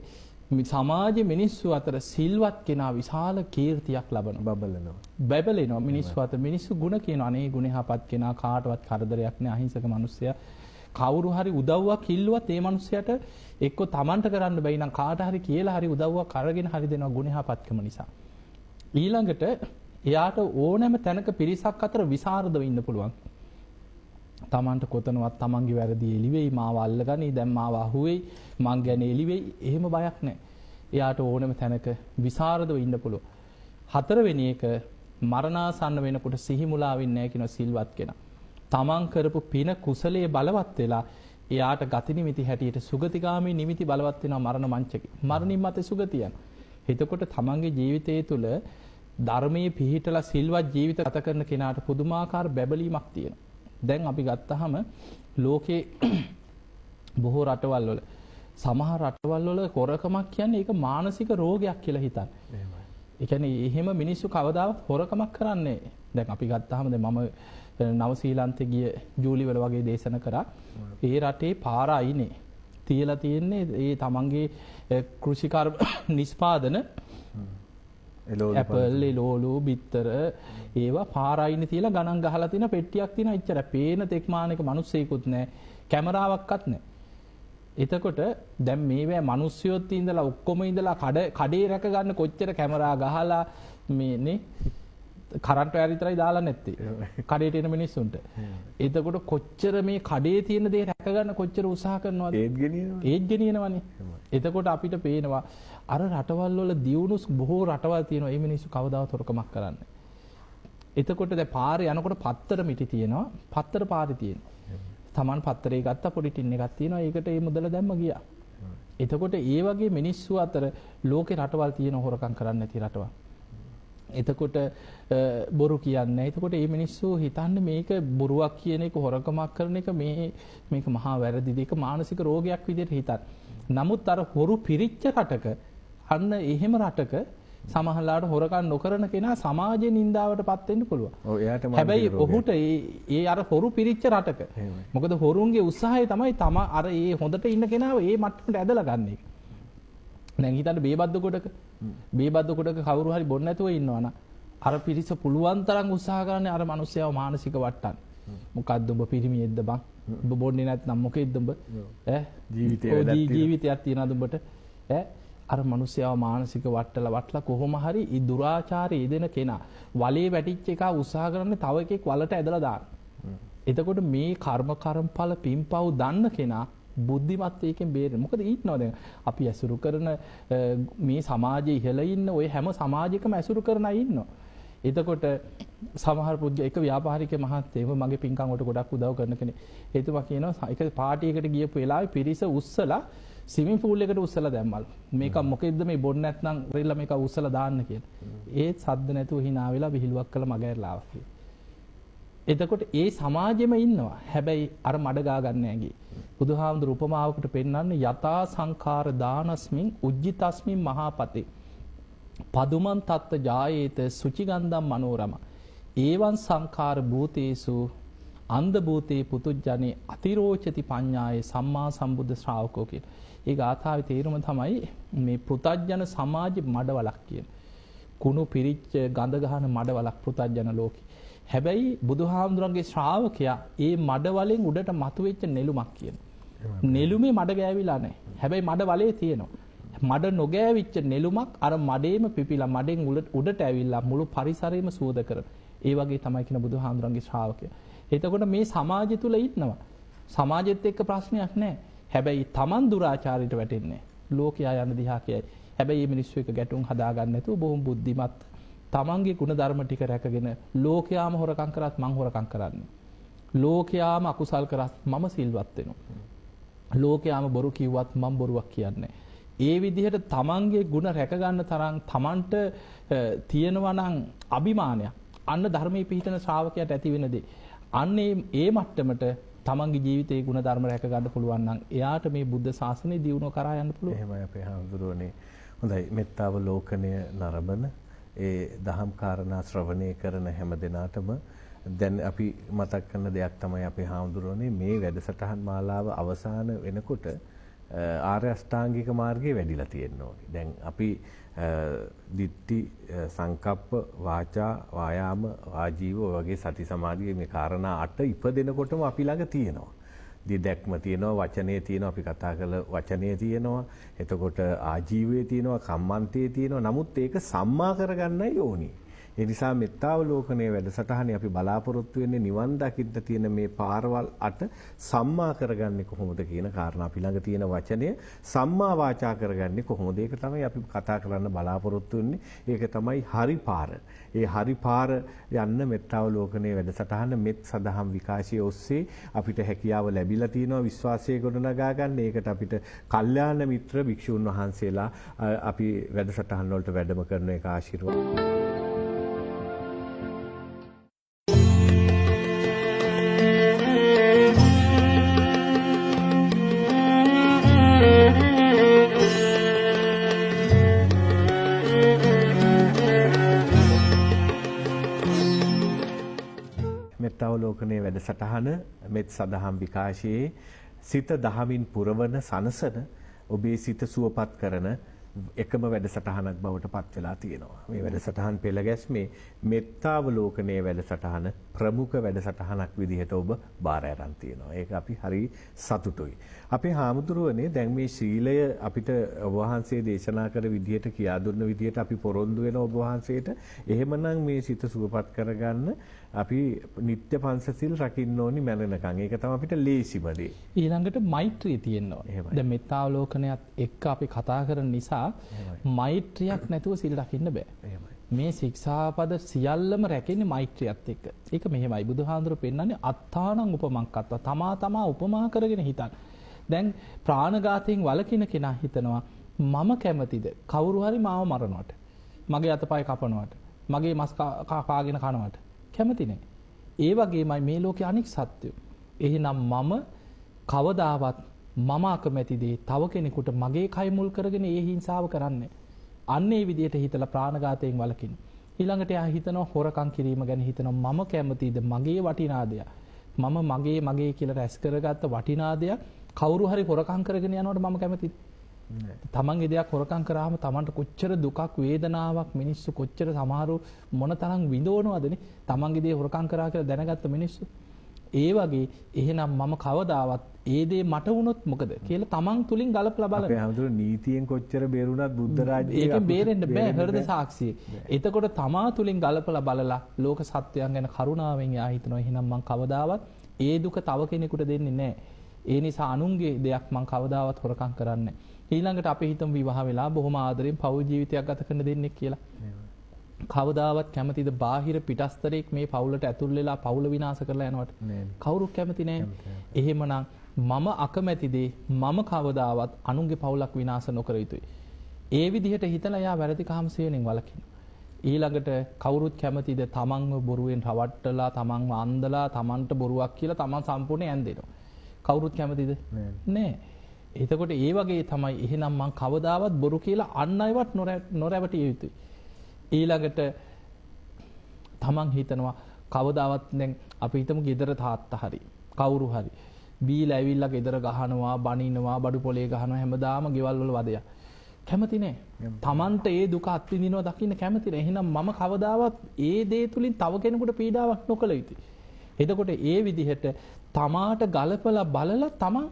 සමාජ මිනිස්සු අතර සිල්වත් කෙනා විශාල කීර්තියක් ලබනවා. බබලනවා මිනිස්සු අතර මිනිස්සු ಗುಣ කියනවා අනේ ගුණ යහපත් කෙනා කාටවත් කරදරයක් නෑ අහිංසක මිනිස්සයා. කවුරු හරි උදව්වක් කිල්ලුවත් ඒ මිනිස්සයාට එක්ක තමන්ට කරන්න බැයි නම් කාට හරි කියලා හරි උදව්වක් අරගෙන හරි දෙනවා ගුණ යහපත්කම නිසා. ඊළඟට එයාට ඕනෑම තැනක පිරිසක් අතර විසරදව ඉන්න පුළුවන්. තමන්ට කොතනවත් තමන්ගේ වැරදි එළි වෙයි, මාව අල්ලගනි, දැන් මාව අහුවෙයි, මං ගැන එළි වෙයි, එහෙම බයක් නැහැ. එයාට ඕනෑම තැනක විසරදව ඉන්න පුළුවන්. හතරවෙනි එක මරණාසන්න වෙනකොට සිහි මුලා වෙන්නේ නැහැ කියන සිල්වත් කෙනා. තමන් කරපු පින කුසලයේ බලවත් වෙලා එයාට ගති නිමිති හැටියට සුගතිගාමී නිමිති බලවත් වෙනවා මරණ මංචකේ. මරණින් මත සුගතිය යනවා. එතකොට තමන්ගේ ජීවිතය තුළ ධර්මයේ පිහිටලා සිල්වත් ජීවිත ගත කරන කෙනාට පුදුමාකාර බැබලීමක් තියෙනවා. දැන් අපි ගත්තාම ලෝකේ බොහෝ රටවල් වල සමහර රටවල් වල හොරකමක් කියන්නේ ඒක මානසික රෝගයක් කියලා හිතන්නේ. ඒ කියන්නේ එහෙම මිනිස්සු කවදාවත් හොරකමක් කරන්නේ. දැන් අපි ගත්තාම දැන් මම නවසීලන්තේ ගිය ජූලි වල වගේ දේශන කරා. ඒ රටේ පාර අයිනේ තියලා තියෙන්නේ ඒ තමන්ගේ කෘෂිකාර්ය නිෂ්පාදන ඇපල්, එලෝලු, බිත්තර ඒවා පාර අයිනේ තියලා ගණන් ගහලා තියෙන පෙට්ටියක් තියෙනවා. එච්චර පේන තෙක්මානක මිනිස්සෙකුත් නැහැ. කැමරාවක්වත් නැහැ. එතකොට දැන් මේවැ මිනිස්සුයොත් ඉඳලා ඔක්කොම ඉඳලා කඩේ රැක ගන්න කොච්චර කැමරා ගහලා මේනේ කරන්ට් වයර් විතරයි දාලා නැත්තේ කඩේට එන මිනිස්සුන්ට. එතකොට කොච්චර මේ කඩේ තියෙන දේ රැක ගන්න කොච්චර උත්සාහ කරනවද? ඒත් ගෙනියනවනේ. එතකොට අපිට පේනවා අර රටවල් වල දියුණු බොහෝ රටවල් තියෙනවා. මේ මිනිස්සු කවදාවත් හොරකමක් කරන්නේ. එතකොට දැන් පාරේ යනකොට පත්තර මිටි තියෙනවා. පත්තර පාරේ තියෙනවා. Taman පත්තරේ ගත්තා, පොඩි ටින් එකක් තියෙනවා. ඒකට ඒ මුදල දැම්ම ගියා. එතකොට ඒ වගේ මිනිස්සු අතර ලෝකේ රටවල් තියෙන හොරකම් කරන්නේ නැති රටවල්. එතකොට බොරු කියන්නේ. එතකොට මේ මිනිස්සු හිතන්නේ මේක බොරුවක් කියන එක, හොරකමක් කරන එක මේක මහා වැරදි දෙයක්, මානසික රෝගයක් විදිහට හිතන්නේ. නමුත් අර හොරු පිරිච්ච රටක, අන්න එහෙම රටක සමහරලාට හොරකම් නොකරන කෙනා සමාජයේ නින්දාවටපත් වෙන්න පුළුවන්. හැබැයි ඔහුට ඒ අර හොරු පිරිච්ච රටක. මොකද හොරුන්ගේ උත්සාහය තමයි අර ඒ හොඳට ඉන්න කෙනාව ඒ මට්ටමට ඇදලා ගන්න එක. දැන් හිතන්න බේබද්ද කොටක කවුරු හරි බොන්න නැතුව ඉන්නවනම් අර පිරිස පුළුවන් තරම් උත්සාහ කරන්නේ අර මිනිස්සයව මානසික වට්ටන්න. මොකද්ද ඔබ පිරිමියෙක්ද බං? ඔබ බොන්නේ නැත්නම් මොකෙද්ද ඔබ? ජීවිතයක් තියනද ඔබට? අර මිනිස්සයව මානසික වට්ටලා කොහොම හරි ඊ දුරාචාරයේ දෙන කෙනා වලේ වැටිච්ච එක උත්සාහ කරන්නේ තව එකෙක් වලට ඇදලා දාන්න. එතකොට මේ කර්මඵල පින්පව් දන්න කෙනා බුද්ධිමත් එකෙන් බේරෙන්න. මොකද ඉන්නවා දැන් අපි ඇසුරු කරන මේ සමාජයේ ඉහළ ඉන්න ඔය හැම සමාජයකම ඇසුරු කරන අය ඉන්නවා. එතකොට සමහර එක ව්‍යාපාරික මහත්තයෙක් මගේ පින්කම් වලට ගොඩක් උදව් කරන කෙනෙක්. එතුමා කියනවා එක පාටියකට ගියපු වෙලාවේ පිරිස උස්සලා ස්විමින් pool එකට උස්සලා දැම්මලු. මේක මොකෙද්ද මේ බොන්න නැත්නම් රෙල්ලා මේක උස්සලා දාන්න කියලා. ඒත් සද්ද නැතුව hina වෙලා විහිළුවක් කළා මග ඇරලා ආවා. එතකොට ඒ සමාජෙම ඉන්නවා. හැබැයි අර මඩ ගා ගන්න නැගී. බුදුහාමුදුරු උපමාවකට පෙන්නන්නේ යතා සංඛාර දානස්මින් උජ්ජිතස්මින් මහාපතේ. පදුමන් තත්ත ජායේත සුචිගන්ධම් මනෝරම. ඒවං සංඛාර භූතේසු අන්ධ භූතේ පුතුජ්ජනේ අතිරෝචති පඤ්ඤායේ සම්මා සම්බුද්ධ ශ්‍රාවකෝ කියන. ඒ ගාථාවේ තේරුම තමයි මේ පුතජ්ජන සමාජෙ මඩවලක් කියන. කුණු පිරිච්ච ගඳ ගහන මඩවලක් පුතජ්ජන ලෝකේ. හැබැයි බුදුහාමුදුරන්ගේ ශ්‍රාවකයා ඒ මඩ වලෙන් උඩට මතුවෙච්ච නෙළුමක් කියන. නෙළුමේ මඩ ගෑවිලා නැහැ. හැබැයි මඩ වලේ තියෙනවා. මඩ නොගෑවිච්ච නෙළුමක් අර මඩේම පිපිලා මඩෙන් උඩට ඇවිල්ලා මුළු පරිසරයම සුවද කරන. ඒ වගේ තමයි කියන බුදුහාමුදුරන්ගේ ශ්‍රාවකයා. එතකොට මේ සමාජය තුල ඉන්නවා. සමාජෙත් එක්ක ප්‍රශ්නයක් නැහැ. හැබැයි Taman දුරාචාරයට වැටෙන්නේ. ලෝකයා යන දිහා කියයි. හැබැයි මේ මිනිස්සු එක ගැටුම් හදාගන්න නැතුව බොහොම බුද්ධිමත් තමන්ගේ ගුණ ධර්ම ටික රැකගෙන ලෝකයාම හොරකම් කරත් මං හොරකම් කරන්නේ. ලෝකයාම අකුසල් කරත් මම සිල්වත් වෙනවා. ලෝකයාම බොරු කිව්වත් මම බොරුවක් කියන්නේ. ඒ විදිහට තමන්ගේ ගුණ රැක ගන්න තරම් තමන්ට තියෙනවා නම් අභිමානයක්. අන්න ධර්මයේ පිහිටන ශ්‍රාවකයාට ඇති වෙන දේ. අන්න ඒ මට්ටමට තමන්ගේ ජීවිතයේ ගුණ ධර්ම රැක ගන්න පුළුවන් නම් එයාට මේ බුද්ධ ශාසනය දියුණුව කරා යන්න පුළුවන්. එහෙමයි අපේ හාමුදුරුවනේ. හොඳයි මෙත්තාවලෝකනය නරඹන ඒ දහම් කාරණා ශ්‍රවණය කරන හැම දිනාටම දැන් අපි මතක් කරන දෙයක් තමයි අපේ හාමුදුරුවනේ මේ වැඩසටහන් මාලාව අවසන් වෙනකොට ආර්ය අෂ්ටාංගික මාර්ගයේ වැඩිලා තියෙන්න ඕනේ. දැන් අපි දිට්ඨි සංකප්ප වාචා වායාම ආජීව වගේ සති සමාධියේ මේ කාරණා 8 ඉපදෙනකොටම අපි ළඟ තියෙනවා. දිදැක්ම තියෙනවා, වචනේ තියෙනවා, අපි කතා කළ වචනේ තියෙනවා, එතකොට ආජීවයේ තියෙනවා, කම්මන්තයේ තියෙනවා. නමුත් ඒක සම්මා කරගන්නයි ඕනි. ඒ නිසා මෙත්තාවලෝකනයේ වැඩසටහනේ අපි බලාපොරොත්තු වෙන්නේ නිවන් දකින්න තියෙන මේ පාරවල් අට සම්මා කරගන්නේ කොහොමද කියන කාරණා. අපි ළඟ තියෙන වචනය සම්මා වාචා කරගන්නේ කොහොමද? ඒක තමයි අපි කතා කරන්න බලාපොරොත්තු වෙන්නේ. ඒක තමයි හරි පාර. ඒ හරි පාර යන්න මෙත්තාවලෝකනයේ වැඩසටහන මෙත් සදහම් විකාශය ඔස්සේ අපිට හැකියාව ලැබිලා තියෙනවා විශ්වාසය ගොඩනගා ගන්න. ඒකට අපිට කල්යාණ මිත්‍ර භික්ෂුන් වහන්සේලා අපි වැඩසටහන් වලට වැඩම කරන එක ආශිර්වාද. මෙත්තාවලෝකනයේ වැඩසටහන මෙත් සදහම් විකාශයේ සිත දහමින් පුරවන සනසන ඔබේ සිත සුවපත් කරන එකම වැඩසටහනක් බවට පත් වෙලා තියෙනවා. මේ වැඩසටහන් පෙළ ගැස්මේ මෙත්තාවලෝකනයේ වැඩසටහන ප්‍රමුඛ වැඩසටහනක් විදිහට ඔබ බාර අරන් තියෙනවා. ඒක අපි හරි සතුටුයි. අපේ හාමුදුරුවනේ දැන් මේ ශීලය අපිට ඔබ වහන්සේ දේශනා කර විදිහට කියා දුන්න විදිහට අපි පොරොන්දු වෙන ඔබ වහන්සේට එහෙමනම් මේ සිත සුවපත් කරගන්න අපි නිත්‍ය පංචශීල් රකින්න ඕනි මැරෙනකන්. ඒක තමයි අපිට ලේසිම දේ. ඊළඟට මෛත්‍රිය තියෙනවා. දැන් මෙත්තාවලෝකනයත් එක්ක අපි කතා කරන නිසා මෛත්‍රියක් නැතුව සිල් රකින්න බෑ. මේ ශික්ෂාපද සියල්ලම රැකෙන්නේ මෛත්‍රියත් එක්ක. ඒක මෙහෙමයි බුදුහාඳුර පෙන්නන්නේ අත්තානං උපමංකත්ව. තමා උපමා කරගෙන හිතන්න. දැන් ප්‍රාණඝාතයෙන් වළකින කෙනා හිතනවා මම කැමතිද කවුරු හරි මාව මරනවට, මගේ අතපය කපනවට, මගේ මස් කාගෙන කනවට කැමති නැහැ. ඒ වගේමයි මේ ලෝකේ අනික් සත්‍යය. එහෙනම් මම කවදාවත් මම අකමැති දේ තව කෙනෙකුට මගේ කය මුල් කරගෙන ඒ හිංසාව කරන්නේ. අන්න ඒ විදිහට හිතලා ප්‍රාණඝාතයෙන් වළකින. ඊළඟට එයා හිතනවා හොරකම් කිරීම ගැන හිතනවා මම කැමතිද මගේ වටිනා දෙයක්. මම මගේ කියලා රැස් කරගත්ත වටිනා දෙයක් කවුරු හරි හොරකම් කරගෙන යනකොට මම කැමතිද? තමන්ගේ දෙයක් හොරකම් කරාම තමන්ට කොච්චර දුකක් වේදනාවක් මිනිස්සු කොච්චර සමහරු මොනතරම් විඳවනවදනේ තමන්ගේ දේ හොරකම් කරා කියලා දැනගත්ත මිනිස්සු. ඒ වගේ එහෙනම් මම කවදාවත් ඒ දේ මට වුණොත් මොකද කියලා තමන් තුලින් ගලපලා බලන්න. අපේ හැමදෙර නීතියෙන් කොච්චර බේරුණත් බුද්ධ රාජ්‍යයේ ඒකෙන් බේරෙන්න බෑ හෘද සාක්ෂිය. එතකොට තමා තුලින් ගලපලා බලලා ලෝක සත්‍යයන් ගැන කරුණාවෙන් යා හිතනවා එහෙනම් මං කවදාවත් ඒ දුක තව කෙනෙකුට දෙන්නේ නැහැ. ඒ නිසා අනුන්ගේ දෙයක් මං කවදාවත් හොරකම් කරන්නේ නැහැ. ඊළඟට අපි හිතමු විවාහ වෙලා බොහොම ආදරෙන් පෞල් ජීවිතයක් ගත කරන දෙන්නෙක් කියලා. කවදාවත් කැමතිද බාහිර පිටස්තරෙක් මේ පවුලට ඇතුල් වෙලා පවුල විනාශ කරලා යනවට? කවුරුත් කැමති නැහැ. එහෙමනම් මම අකමැති දේ මම කවදාවත් අනුන්ගේ පවුලක් විනාශ නොකර යුතුයි. ඒ විදිහට හිතලා යා වැරදි කාම සේවනයෙන් වළකිනවා. ඊළඟට කවුරුත් කැමතිද තමන්ව බොරුවෙන් රවට්ටලා තමන්ව අන්දලා තමන්ට බොරුවක් කියලා තමන් සම්පූර්ණ ඇන්දෙනවා. කවුරුත් කැමතිද? නෑ. එතකොට ඒ වගේ තමයි එහෙනම් මං කවදාවත් බොරු කියලා අන් අයවත් නොරැවටිය යුතුයි. ඊළඟට තමන් හිතනවා කවදාවත් දැන් අපි හිතමු ගෙදර තාත්තා හරි කවුරු හරි බීලා ඇවිල්ලා ගෙදර ගහනවා බනිනවා බඩු පොලේ ගහනවා හැමදාම ගෙවල් වල වදයක්. කැමති නෑ. තමන්ට ඒ දුක අත්විඳිනවා දකින්න කැමති නෑ. එහෙනම් මම කවදාවත් ඒ දේ තුලින් තව කෙනෙකුට පීඩාවක් නොකළ යුතුයි. එතකොට ඒ විදිහට තමාට ගලපලා බලලා තමන්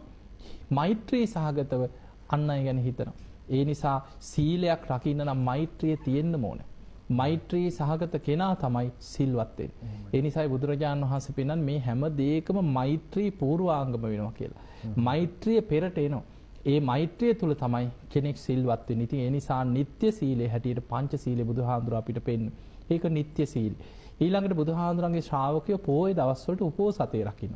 මෛත්‍රී සහගතව අන් අය ගැන හිතනවා. ඒ නිසා සීලයක් රකින්න නම් මෛත්‍රිය තියෙන්න ඕනේ. මෛත්‍රී සහගත කෙනා තමයි සිල්වත් වෙන්නේ. ඒ නිසායි බුදුරජාණන් වහන්සේ පෙන්නන්නේ මේ හැම දෙයකම මෛත්‍රී පූර්වාංගම වෙනවා කියලා. මෛත්‍රිය පෙරට එනවා. ඒ මෛත්‍රිය තුල තමයි කෙනෙක් සිල්වත් වෙන්නේ. ඉතින් ඒ නිසා නිත්‍ය සීලේ හැටියට පංච සීලේ බුදුහාඳුර අපිට පෙන්නන. ඒක නිත්‍ය සීල. ඊළඟට බුදුහාඳුරන්ගේ ශ්‍රාවකයෝ පොයේ දවස් වලට උපෝසතේ රකින්න.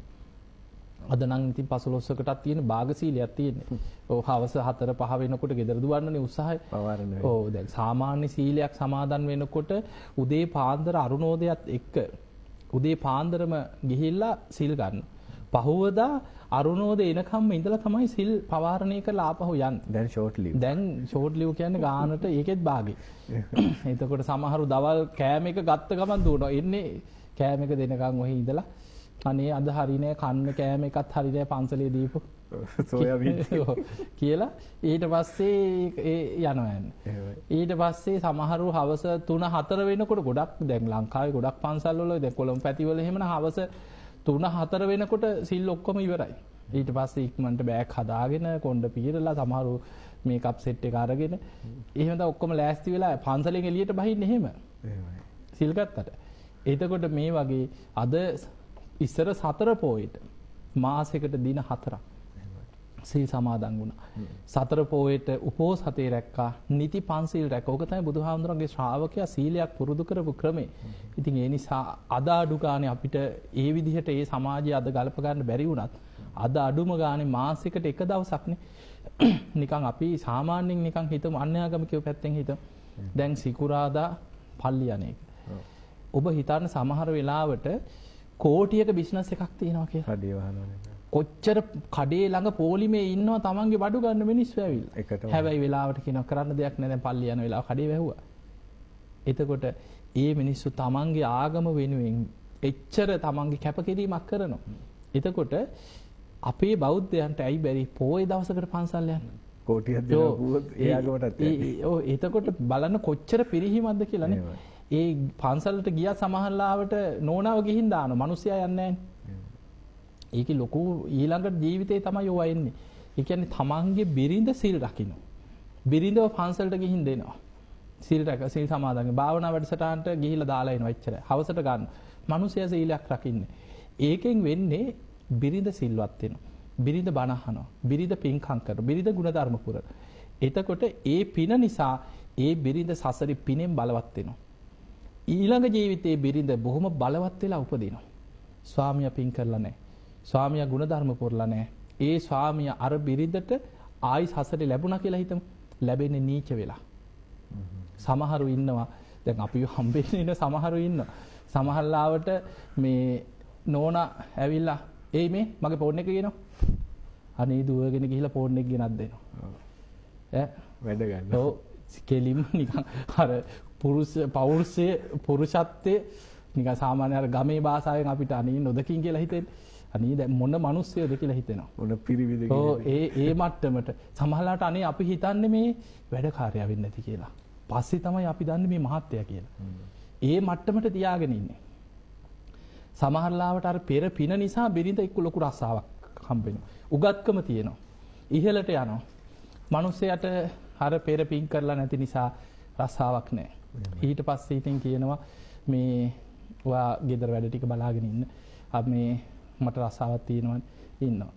අද නම් ඉතින් 15කටත් තියෙන භාග සීලයක් තියෙන්නේ. ඔව් හවස 4 5 වෙනකොට ගෙදර දුවන්නනේ උත්සාහය. පවාරන්නේ. ඔව් දැන් සාමාන්‍ය සීලයක් සමාදන් වෙනකොට උදේ පාන්දර අරුණෝදයත් එක්ක උදේ පාන්දරම ගිහිල්ලා සිල් ගන්න. පහවදා අරුණෝදය එනකම්ම ඉඳලා තමයි සිල් පවාරණය කරලා ආපහු යන්නේ. දැන් ෂෝට් ලිව් කියන්නේ ගානට ඒකෙත් භාගෙ. එතකොට සමහරු දවල් කෑම එක ගත්ත ගමන් දුවනවා. එන්නේ කෑම එක දෙනකන් ඔහි ඉඳලා අනේ අද හරිනේ කන්න කෑම එකත් හරිනේ පන්සලේ දීපු සෝයාබීන් කියලා ඊට පස්සේ යනවා යන්නේ. ඊට පස්සේ සමහරු හවස 3-4 වෙනකොට ගොඩක් දැන් ලංකාවේ ගොඩක් පන්සල් වල දැන් කොළඹ පැතිවල එහෙමනම් හවස 3-4 වෙනකොට සිල් ඔක්කොම ඉවරයි. ඊට පස්සේ ඉක්මනට බෑග් හදාගෙන කොණ්ඩ පීරලා සමහරු මේකප් සෙට් එක අරගෙන එහෙම තමයි ඔක්කොම ලෑස්ති වෙලා පන්සලෙන් එළියට බහින්නේ එහෙම. සිල් ගත්තට. එතකොට මේ වගේ අද ඉස්සර 4 පොයට මාසයකට දින 4ක් සීල් සමාදන් වුණා. 4 පොයට උපෝසතේ රැක්කා, නිති පන්සිල් රැක්කා. ඕක තමයි බුදුහාමුදුරන්ගේ ශ්‍රාවකයා සීලයක් පුරුදු කරපු ක්‍රමය. ඉතින් ඒ නිසා අද අඩු ගානේ අපිට ඒ විදිහට ඒ සමාජය අද ගලප ගන්න බැරි වුණත් අද අඩුම ගානේ මාසයකට එක දවසක්නේ නිකන් අපි සාමාන්‍යයෙන් නිකන් හිතමු අන්‍යාගමිකයෝ පැත්තෙන් හිතමු. දැන් සිකුරාදා පල්ලි යන්නේ. ඔබ හිතන්න සමහර වෙලාවට කෝටියක බිස්නස් එකක් තියෙනවා කියලා. කඩේ වහනවනේ. කොච්චර කඩේ ළඟ පොලිමේ ඉන්නවා තමන්ගේ බඩු ගන්න මිනිස්සු ඇවිල්ලා. හැබැයි වෙලාවට කියනවා කරන්න දෙයක් නැහැ දැන් පල්ලි යන වෙලාව කඩේ වැහුවා. එතකොට ඒ මිනිස්සු තමන්ගේ ආගම වෙනුවෙන් එච්චර තමන්ගේ කැපකිරීමක් කරනවා. එතකොට අපේ බෞද්ධයන්ට ඇයි බැරි පොයේ දවසකට පන්සල් යන්න? කෝටියක් දෙනවා ඒ ආගමටත් ඔව් එතකොට බලන්න කොච්චර පිරිහීමක්ද කියලානේ. ඒ පන්සලට ගියා සමහරලාවට නෝනාව ගිහින් දානවා. මිනිස්සයා යන්නේ නැහැ. ඒකේ ලොකු ඊළඟ ජීවිතේ තමයි ඔය එන්නේ. ඒ කියන්නේ තමන්ගේ බිරිඳ සිල් රකින්න. බිරිඳව පන්සලට ගිහින් දෙනවා. සිල් සමාදන්ගේ භාවනා වැඩසටහනට ගිහිල්ලා දාලා එනවා එච්චරයි. හවසට ගන්න. මිනිස්සයා සීලයක් රකින්නේ. ඒකෙන් වෙන්නේ බිරිඳ සිල්වත් වෙනවා. බිරිඳ බණ අහනවා. බිරිඳ පින්කම් කරනවා. බිරිඳ ගුණධර්ම පුරනවා. එතකොට ඒ පින නිසා ඒ බිරිඳ සසරි පිනෙන් බලවත් වෙනවා. ඊළඟ ජීවිතේ බිරිඳ බොහොම බලවත් වෙලා උපදිනවා. ස්වාමියා පින් කරලා නැහැ. ස්වාමියා ගුණධර්ම පුරලා නැහැ. ඒ ස්වාමියා අර බිරිඳට ආයි සසරේ ලැබුණා කියලා හිතමු. ලැබෙන්නේ නීච වෙලා. සමහරු ඉන්නවා දැන් අපි හම්බෙන්නේ ඉන්න සමහරු ඉන්නවා. සමහරලාවට මේ නෝනා ඇවිල්ලා එයි මේ මගේ ෆෝන් එක කියනවා. අනේ දුවගෙන ගිහිල්ලා ෆෝන් එක ගෙනත් දෙනවා. ඈ වැඩ ගන්න. ඔව් කෙලින්ම නිකන් අර පුරුෂත්වයේ නිකන් සාමාන්‍ය අර ගමේ භාෂාවෙන් අපිට අනේ නොදකින් කියලා හිතෙන්නේ. අනේ දැන් මොන මිනිස්සයෝද කියලා හිතෙනවා. මොන පිරිවිද කියලා. ඔව් ඒ මට්ටමට සමහරලාට අනේ අපි හිතන්නේ මේ වැඩකාරයා වෙන්නේ නැති කියලා. පස්සේ තමයි අපි දන්නේ මේ මහත්ය කියලා. ඒ මට්ටමට තියාගෙන ඉන්නේ. සමහරලාවට අර පෙර පින නිසා බිරිඳ එක්ක ලොකු රස්සාවක් හම්බ වෙනවා. උගත්කම තියෙනවා. ඉහළට යනවා. මිනිස්සයාට අර පෙර පින් කරලා නැති නිසා රස්සාවක් නැහැ. ඊට පස්සේ ඉතින් කියනවා මේ ඔයා ගෙදර වැඩ ටික බලාගෙන ඉන්න. මේ මට රස්සාවක් තියෙනවා ඉන්නවා.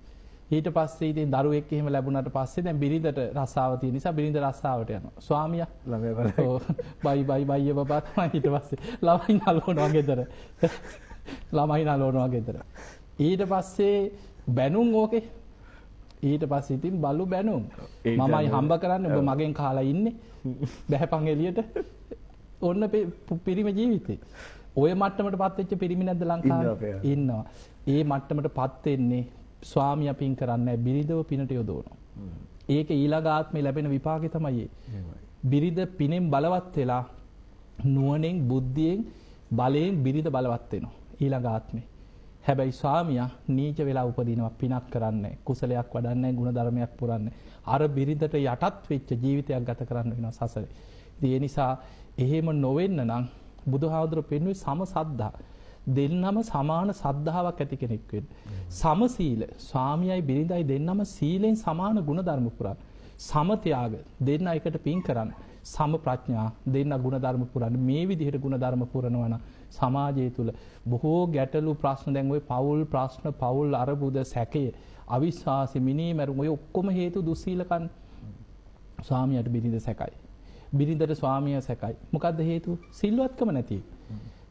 ඊට පස්සේ ඉතින් දරුවෙක් එහෙම ලැබුණාට පස්සේ දැන් බිරිඳට රස්සාව තියෙන නිසා බිරිඳ රස්සාවට යනවා. ස්වාමියා ළමයා බලයි. ඔව් බයි බබා තමයි ඊට පස්සේ ළමයි නලවනවා ගෙදර. ළමයි නලවනවා ගෙදර. ඊට පස්සේ බැනුම් ඕකේ. ඊට පස්සේ ඉතින් බලු බැනුම්. මමයි හම්බ කරන්නේ ඔබ මගෙන් කාලා ඉන්නේ. බැහැපන් එළියට. ඔන්න පිරිම ජීවිතේ. ඔය මට්ටමටපත් වෙච්ච පිරිමි නැද්ද ලංකාවේ? ඉන්නවා. ඒ මට්ටමටපත් වෙන්නේ ස්වාමියා පින් කරන්නේ බිරිඳව පිනට යොදවනවා. ඒක ඊළඟ ආත්මේ ලැබෙන විපාකේ තමයි බිරිඳ පිනෙන් බලවත් වෙලා නුවණෙන් බුද්ධියෙන් බලයෙන් බිරිඳ බලවත් වෙනවා ඊළඟ ආත්මේ. හැබැයි ස්වාමියා නීච වෙලා උපදිනවා පිනක් කරන්නේ කුසලයක් වඩන්නේ ගුණ ධර්මයක් පුරන්නේ. අර බිරිඳට යටත් වෙච්ච ජීවිතයක් ගත කරන්න වෙනවා සසරේ. ඉතින් ඒ නිසා එහෙම නොවෙන්න නම් බුදුහාමුදුරුවෝ පෙන්වුවේ සම සද්ධා. දෙන්නම සමාන සද්ධාාවක් ඇති කෙනෙක් වෙන්න. සම සීල ස්වාමියයි බිරිඳයි දෙන්නම සීලෙන් සමාන ගුණ ධර්ම පුරන්න. සම ත්‍යාග දෙන්න එකට පින් කරන්න. සම ප්‍රඥා දෙන්න ගුණ ධර්ම පුරන්න. මේ විදිහට ගුණ ධර්ම පුරනවා නම් සමාජය තුල බොහෝ ගැටලු ප්‍රශ්න දැන් ওই පෞල් ප්‍රශ්න පෞල් අරබුද සැකය අවිශ්වාසි මිනීමරුම් ඔය ඔක්කොම හේතු දුස්සීලකන් ස්වාමියාට බිරිඳ සැකයි. බිරිඳට ස්වාමියා සැකයි. මොකද්ද හේතුව? සිල්වත්කම නැති.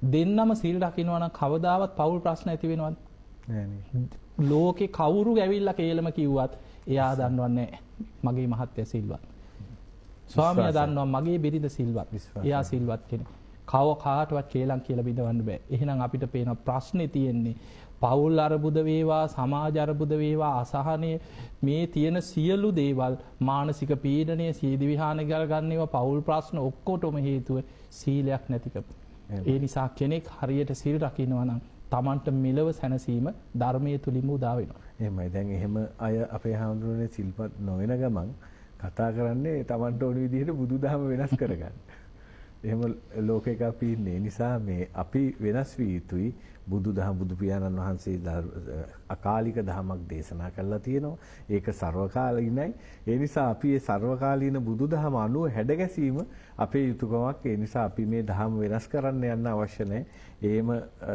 දෙන්නම සිල් රකින්නවා නම් කවදාවත් පෞල් ප්‍රශ්න ඇති වෙනවද? ලෝකේ කවුරු ඇවිල්ලා කේලම කිව්වත් එයා දන්නවන්නේ මගේ මහත්ය සිල්වත්. ස්වාමියා දන්නවා මගේ බිරිඳ සිල්වත්. එයා සිල්වත් කෙනෙක්. කාටවත් කේලම් කියලා බිඳවන්න බෑ. එහෙනම් අපිට පේන ප්‍රශ්නේ තියෙන්නේ පෞල් අරබුද වේවා සමාජ අරබුද වේවා අසහනය මේ තියෙන සියලු දේවල් මානසික පීඩනය සීදි විහාන ගන්නේවා පෞල් ප්‍රශ්න ඔක්කොටම හේතුව සීලයක් නැතිකම. ඒ නිසා කෙනෙක් හරියට සිල් රකින්නවා නම් Tamanට මෙලව සැනසීම ධර්මයේ තුලින්ම උදා වෙනවා. එහෙමයි. දැන් එහෙම අය අපේ හාමුදුරනේ සිල්පත් නොවන ගමන් කතා කරන්නේ Tamanට ඕන විදිහට බුදුදහම වෙනස් කරගන්න. එහෙම ලෝකයක අපි ඉන්නේ නිසා මේ අපි වෙනස් වී යුතුයි බුදුදහම බුදු පියාණන් වහන්සේ අකාලික දහමක් දේශනා කළා තියෙනවා. ඒක සර්වකාලීනයි. ඒ නිසා අපි මේ සර්වකාලීන බුදුදහම අනුව හැඩගැසීම අපේ යුතුයකමක්. ඒ නිසා අපි මේ දහම වෙනස් කරන්න යන්න අවශ්‍ය නැහැ. එහෙම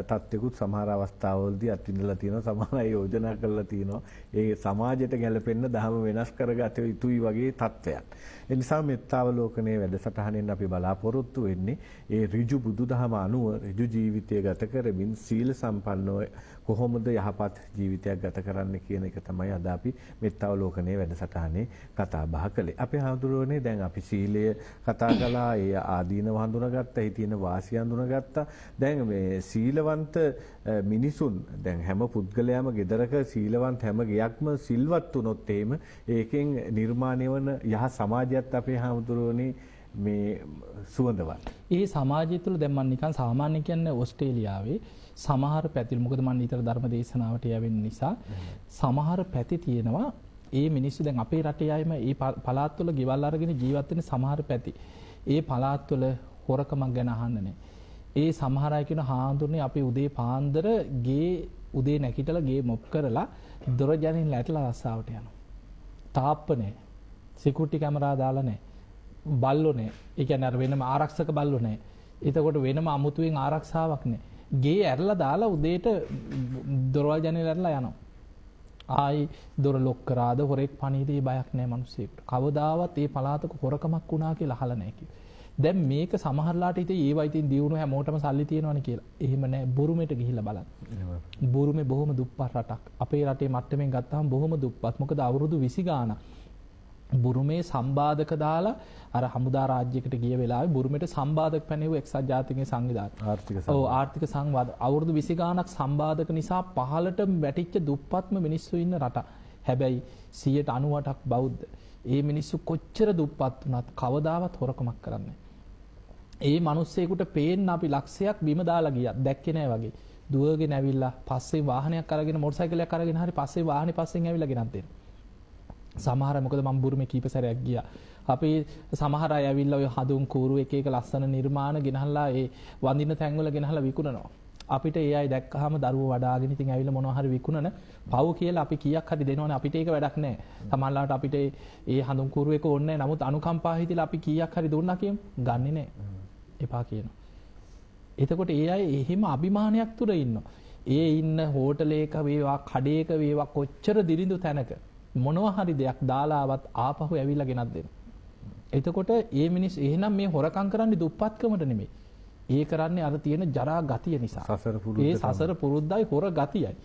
තත්ත්වකුත් සමහර අවස්ථාවලදී අත්විඳලා තියෙනවා. සමහර අය යෝජනා කරලා තියෙනවා. ඒ සමාජයට ගැලපෙන්න දහම වෙනස් කරගත යුතුයි වගේ තත්ත්වයක්. ඒ නිසා මෙත්තාවලෝකනයේ වැඩසටහනෙන් අපි බලාපොරොත්තු වෙන්නේ ඒ ඍජු බුදුදහම අනුව ඍජු ජීවිතය ගත කරමින් සීල සම්පන්නව කොහොමද යහපත් ජීවිතයක් ගත කරන්න කියන එක තමයි අද අපි මෙත්තාවලෝකනයේ වැඩසටහනේ කතා බහ කළේ. අපේ හඳුරන්නේ දැන් අපි සීලය කතා කළා, ඒ ආදීනව හඳුනාගත්තා, ඒ තියෙන වාසිය හඳුනාගත්තා. දැන් මේ සීලවන්ත මිනිසුන් දැන් හැම පුද්ගලයාම ගෙදරක සීලවන්ත හැම ගියක්ම සිල්වත් වුණොත් එහෙම ඒකෙන් නිර්මාණය වන යහ සමාජයත් අපේ හඳුරන්නේ මේ සුවඳවත්. ඒ සමාජය තුළ දැන් මම නිකන් සාමාන්‍ය කියන්නේ ඕස්ට්‍රේලියාවේ සමහර පැති, මොකද මම ඊතර ධර්ම දේශනාවට යවෙන නිසා සමහර පැති තියෙනවා. ඒ මිනිස්සු දැන් අපේ රටේ අයම ඒ පළාත්වල ගෙවල් අරගෙන ජීවත් වෙන සමහර පැති. ඒ පළාත්වල හොරකමක් ගැන අහන්න නැහැ. ඒ සමහර අය කියන හාඳුනේ අපි උදේ පාන්දර ගේ උදේ නැගිටලා ගේ මොප් කරලා දොර ජනෙල් ඇටලා රස්සාවට යනවා. තාප්ප නැහැ. සිකියුරිටි කැමරා දාලා නැහැ. බල්ලෝ නැහැ. ඒ කියන්නේ අර වෙනම ආරක්ෂක බල්ලෝ නැහැ. එතකොට වෙනම අමුතුවෙන් ආරක්ෂාවක් නැහැ. ගේ ඇරලා දාලා උදේට දොරවල් ජනෙල් ඇරලා යනවා. ආයි දොර ලොක් කරාද හොරෙක් පණීදේ බයක් නැහැ මිනිස්සෙකුට. කවදාවත් ඒ පළාතක හොරකමක් වුණා කියලා අහලා නැහැ කිව්වා. දැන් මේක සමහරලාට හිතේ ඒවා ඉතින් දියුණු හැමෝටම සල්ලි තියෙනවනේ කියලා. එහෙම නැහැ. බුරුමෙට ගිහිල්ලා බලන්න. බුරුමේ බොහොම දුප්පත් රටක්. අපේ රටේ මට්ටමින් ගත්තාම බොහොම දුප්පත්. මොකද අවුරුදු 20 ගාණක් බුරුමේ සම්බාධක දාලා අර හමුදා රාජ්‍යයකට ගිය වෙලාවේ බුරුමෙට සම්බාධක පැනෙව එක්සත් ජාතීන්ගේ සංවිධානය. ආර්ථික සංවාද අවුරුදු 20 ගාණක් සම්බාධක නිසා පහළට වැටිච්ච දුප්පත්ම මිනිස්සු ඉන්න රට. හැබැයි 98%ක් බෞද්ධ. ඒ මිනිස්සු කොච්චර දුප්පත් වුණත් කවදාවත් හොරකමක් කරන්නේ ඒ මිනිස්සෙකුට පේන්න අපි ලක්ෂයක් බිම දාලා ගියා දැක්කේ නැහැ වගේ. දුවගෙන ඇවිල්ලා පස්සේ වාහනයක් අරගෙන මොටර් සයිකලයක් අරගෙන හරි පස්සේ වාහනේ පස්සෙන් ඇවිල්ලා ගෙනත් දෙනවා. සමහර මොකද මම බුරුමේ කීප සැරයක් ගියා. අපි සමහර අය ඇවිල්ලා ඔය හඳුන් කූරු එක එක ලස්සන නිර්මාණ ගෙනහලා ඒ වඳින තැන්වල ගෙනහලා විකුණනවා. අපිට ඒ අය දැක්කහම දරුවෝ වඩාගෙන ඉතින් ඇවිල්ලා මොනවා හරි විකුණන පව් කියලා අපි කීයක් හරි දෙනවනේ අපිට ඒක වැඩක් නැහැ. සමහරවිට අපිට ඒ හඳුන් කූරු එක ඕනේ නැහැ. නමුත් අනුකම්පා හිතිලා අපි කීයක් හරි දුන්නා කියමු. ගන්නෙ නැහැ. එපා කියනවා. එතකොට ඒ අය එහෙම අභිමානයක් තුර ඉන්නවා. ඒ ඉන්න හෝටලයක වේවා කඩේක වේවා කොච්චර දිරිඳු තැනක මොනවා හරි දෙයක් දාලාවත් ආපහු ඇවිල්ලා ගෙනත් දෙනවා. එතකොට ඒ මිනිස් එහෙනම් මේ හොරකම් කරන්නේ දුප්පත්කමට නෙමෙයි. ඒ කරන්නේ අර තියෙන ජරා ගතිය නිසා. ඒ සසර පුරුද්දයි හොර ගතියයි.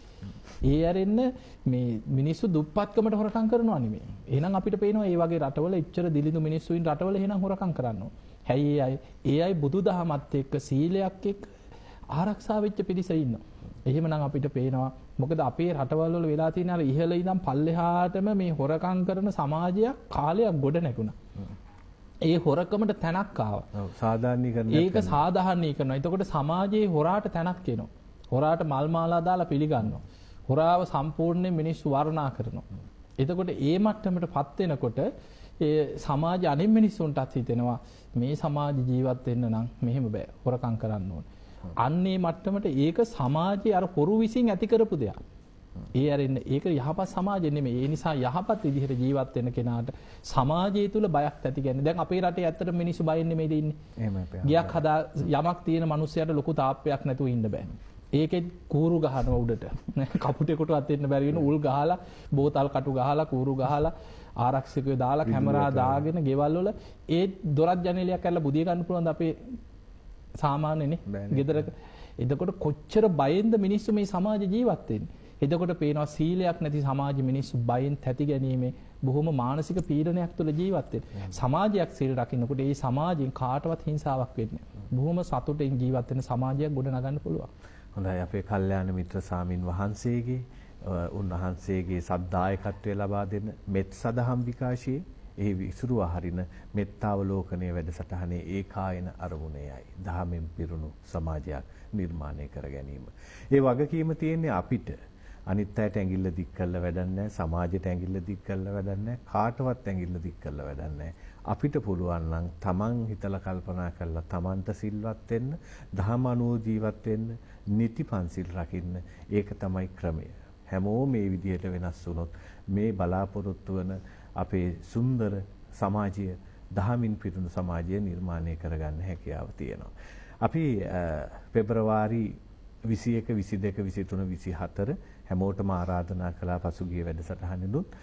ඒ ඇරෙන්න මේ මිනිස්සු දුප්පත්කමට හොරකම් කරනවා නෙමෙයි. එහෙනම් අපිට පේනවා මේ වගේ රටවල ඉච්චර දිලිඳු මිනිස්සු ඉන්න රටවල එහෙනම් හොරකම් කරනවා. හැයි ඒ අය බුදුදහමත් එක්ක සීලයක් එක්ක ආරක්ෂා වෙච්ච පිරිස ඉන්නවා. එහෙමනම් අපිට පේනවා මොකද අපේ රටවල් වල වෙලා තියෙන අර ඉහළ ඉඳන් පල්ලෙහාටම මේ හොරකම් කරන සමාජයක් කාලයක් ගොඩ නැගුණා. ඒ හොරකමට තැනක් ආවා. සාධාරණීකරණය. ඒක සාධාරණීකරනවා. එතකොට සමාජයේ හොරාට තැනක් එනවා. හොරාට මල් මාලා දාලා පිළිගන්නවා. හොරාව සම්පූර්ණයෙන් මිනිස්සු වර්ණනා කරනවා. එතකොට ඒ මට්ටමටපත් වෙනකොට ඒ සමාජ අනිත් මිනිස්සුන්ටත් හිතෙනවා මේ සමාජ ජීවත් වෙන්න නම් මෙහෙම බෑ. හොරකම් කරන්න ඕනේ. අන්නේ මට්ටමට ඒක සමාජයේ අර හොරු විසින් ඇති කරපු දෙයක්. ඒ අරින්න ඒක යහපත් සමාජෙ නෙමෙයි. ඒ නිසා යහපත් විදිහට ජීවත් වෙන කෙනාට සමාජය තුල බයක් ඇති කියන්නේ. දැන් අපේ රටේ ඇත්තට මිනිස්සු බයෙන් නෙමෙයිද ඉන්නේ. එහෙමයි. ගියක් හදා යමක් තියෙන මිනිස්සයාට ලොකු තාප්පයක් නැතුව ඉන්න බෑ. ඒකෙත් කූරු ගහනවා උඩට. කපුටේකටවත් එන්න බැරි වෙන උල් ගහලා, බෝතල් කටු ගහලා, කූරු ගහලා, ආරක්ෂකයෝ දාලා, කැමරා දාගෙන ගෙවල් වල ඒ දොරක් ජනේලයක් කරලා බුදිය ගන්න පුළුවන්ද අපේ සාමාන්‍යනේ ගෙදරක. එතකොට කොච්චර බයෙන්ද මිනිස්සු මේ සමාජ ජීවත් වෙන්නේ. එතකොට පේනවා සීලයක් නැති සමාජ මිනිස්සු බයෙන් තැති ගැනීමේ බොහොම මානසික පීඩනයක් තුළ ජීවත් වෙනවා. සමාජයක් සීල රකින්නකොට ඒ සමාජයෙන් කාටවත් හිංසාවක් වෙන්නේ නැහැ. බොහොම සතුටින් ජීවත් වෙන සමාජයක් ගොඩ නගන්න පුළුවන්. හොඳයි අපේ කල්යාණ මිත්‍ර සාමින් වහන්සේගේ උන්වහන්සේගේ සද්දායකත්වය ලබා දෙන මෙත් සදහම් විකාශයේ ඒ විසුරුව හරින මෙත්තාවලෝකනයේ වැඩසටහනේ ඒකායන අරමුණේයි දහමෙන් පිරුණු සමාජයක් නිර්මාණය කර ගැනීම. ඒ වගකීම තියෙන්නේ අපිට. අනිත් අයට ඇඟිල්ල දික් කරලා වැඩක් නැහැ, සමාජයට ඇඟිල්ල දික් කරලා වැඩක් නැහැ, කාටවත් ඇඟිල්ල දික් කරලා වැඩක් නැහැ. අපිට පුළුවන් නම් තමන් හිතලා කල්පනා කරලා තමන්ට සිල්වත් වෙන්න, දහම අනුව ජීවත් වෙන්න, නිති පන්සිල් රකින්න. ඒක තමයි ක්‍රමය. හැමෝම මේ විදිහට වෙනස් වුණොත් මේ බලාපොරොත්තු වන අපේ සුන්දර සමාජය, දහමින් පිරුණු සමාජය නිර්මාණය කරගන්න හැකියාව තියෙනවා. අපි පෙබරවාරි 21, 22, 23, 24 හැමෝටම ආරාධනා කළා පසුගිය වැඩසටහනෙදුත්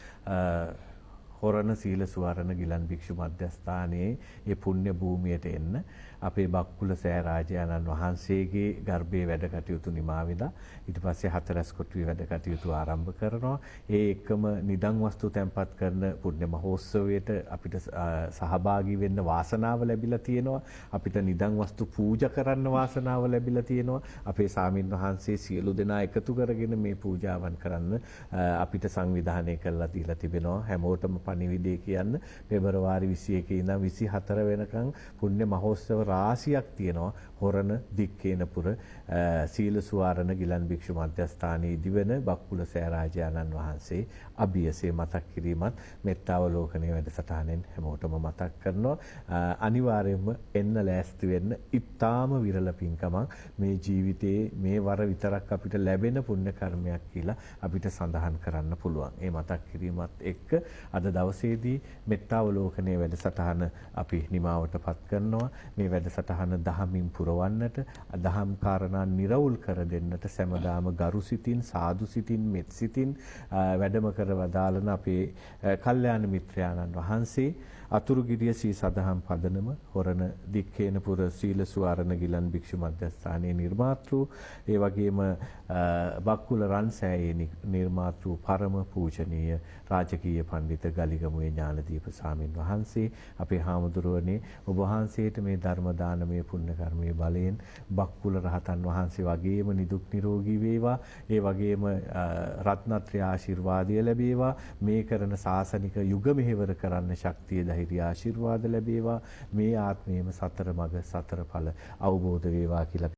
හොරණ සීල සුවරණ ගිලන් භික්ෂු මධ්‍යස්ථානයේ මේ පුණ්‍ය භූමියට එන්න අපේ බක්කුල සෑරාජානන් වහන්සේගේ ගර්භයේ වැඩ කටයුතු නිමා වෙලා ඊට පස්සේ හතරස් කොටුවේ වැඩ කටයුතු ආරම්භ කරනවා. ඒ එක්කම නිදන් වස්තු තැන්පත් කරන පුණ්‍ය මහෝත්සවයට අපිට සහභාගී වෙන්න වාසනාව ලැබිලා තියෙනවා. අපිට නිදන් වස්තු පූජා කරන්න වාසනාව ලැබිලා තියෙනවා. අපේ සාමින් වහන්සේ සියලු දෙනා එකතු කරගෙන මේ පූජාවන් කරන්න අපිට සංවිධානය කරලා දීලා තිබෙනවා. හැමෝටම පණිවිඩය කියන්න පෙබරවාරි 21 ඉඳන් 24 වෙනකන් පුණ්‍ය මහෝත්සව රාශියක් තියෙනවා. හොරණ දික්කේනපුර සීල සුවාරණ ගිලන් භික්ෂු මධ්‍යස්ථානයේ දිවෙන බක්කුල සෑරාජානන් වහන්සේ අභියසේ මතක් කිරීමත් මෙත්තාවලෝකනයේ වැඩසටහනෙන් හැමෝටම මතක් කරනවා. අනිවාර්යයෙන්ම එන්න ලෑස්ති වෙන්න. ඉතාම විරල පින්කමක් මේ ජීවිතයේ මේ වර විතරක් අපිට ලැබෙන පුණ්‍ය කර්මයක් කියලා අපිට සඳහන් කරන්න පුළුවන්. ඒ මතක් කිරීමත් එක්ක අද දවසේදී මෙත්තාවලෝකනයේ වැඩසටහන අපි නිමාවටපත් කරනවා. මේ වැඩසටහන දහමින් පුරවන්නට, දහම් කාරණා නිරවුල් කර දෙන්නට සෑමදාම ගරු සිතින්, සාදු සිතින්, මෙත් සිතින් වැඩම කර වදාළන අපේ කල්යාණ මිත්‍රයාණන් වහන්සේ අතුරුගිරිය සී සදහම් පදනම හොරණ දික්කේනපුර සීල සුවාරණ ගිලන් භික්ෂු මධ්‍යස්ථානයේ නිර්මාතෘ, ඒ වගේම බක්කුල රන්සෑයේ නිර්මාතෘ පරම පූජනීය රාජකීය පඬිත ගලිගමුවේ ඥානදීප ස්වාමින් වහන්සේ, අපේ හාමුදුරුවනේ ඔබ වහන්සේට මේ ධර්ම දානමය පුණ්‍ය කර්මයේ බලයෙන් බක්කුල රහතන් වහන්සේ වගේම නිදුක් නිරෝගී වේවා. ඒ වගේම රත්නත්‍රය ආශිර්වාදය ලැබේවා. මේ කරන සාසනික යුග මෙහෙවර කරන්න ශක්තිය ධෛර්ය ආශිර්වාද ලැබේවා. මේ ආත්මයේම සතර මඟ සතර ඵල අවබෝධ වේවා කියලා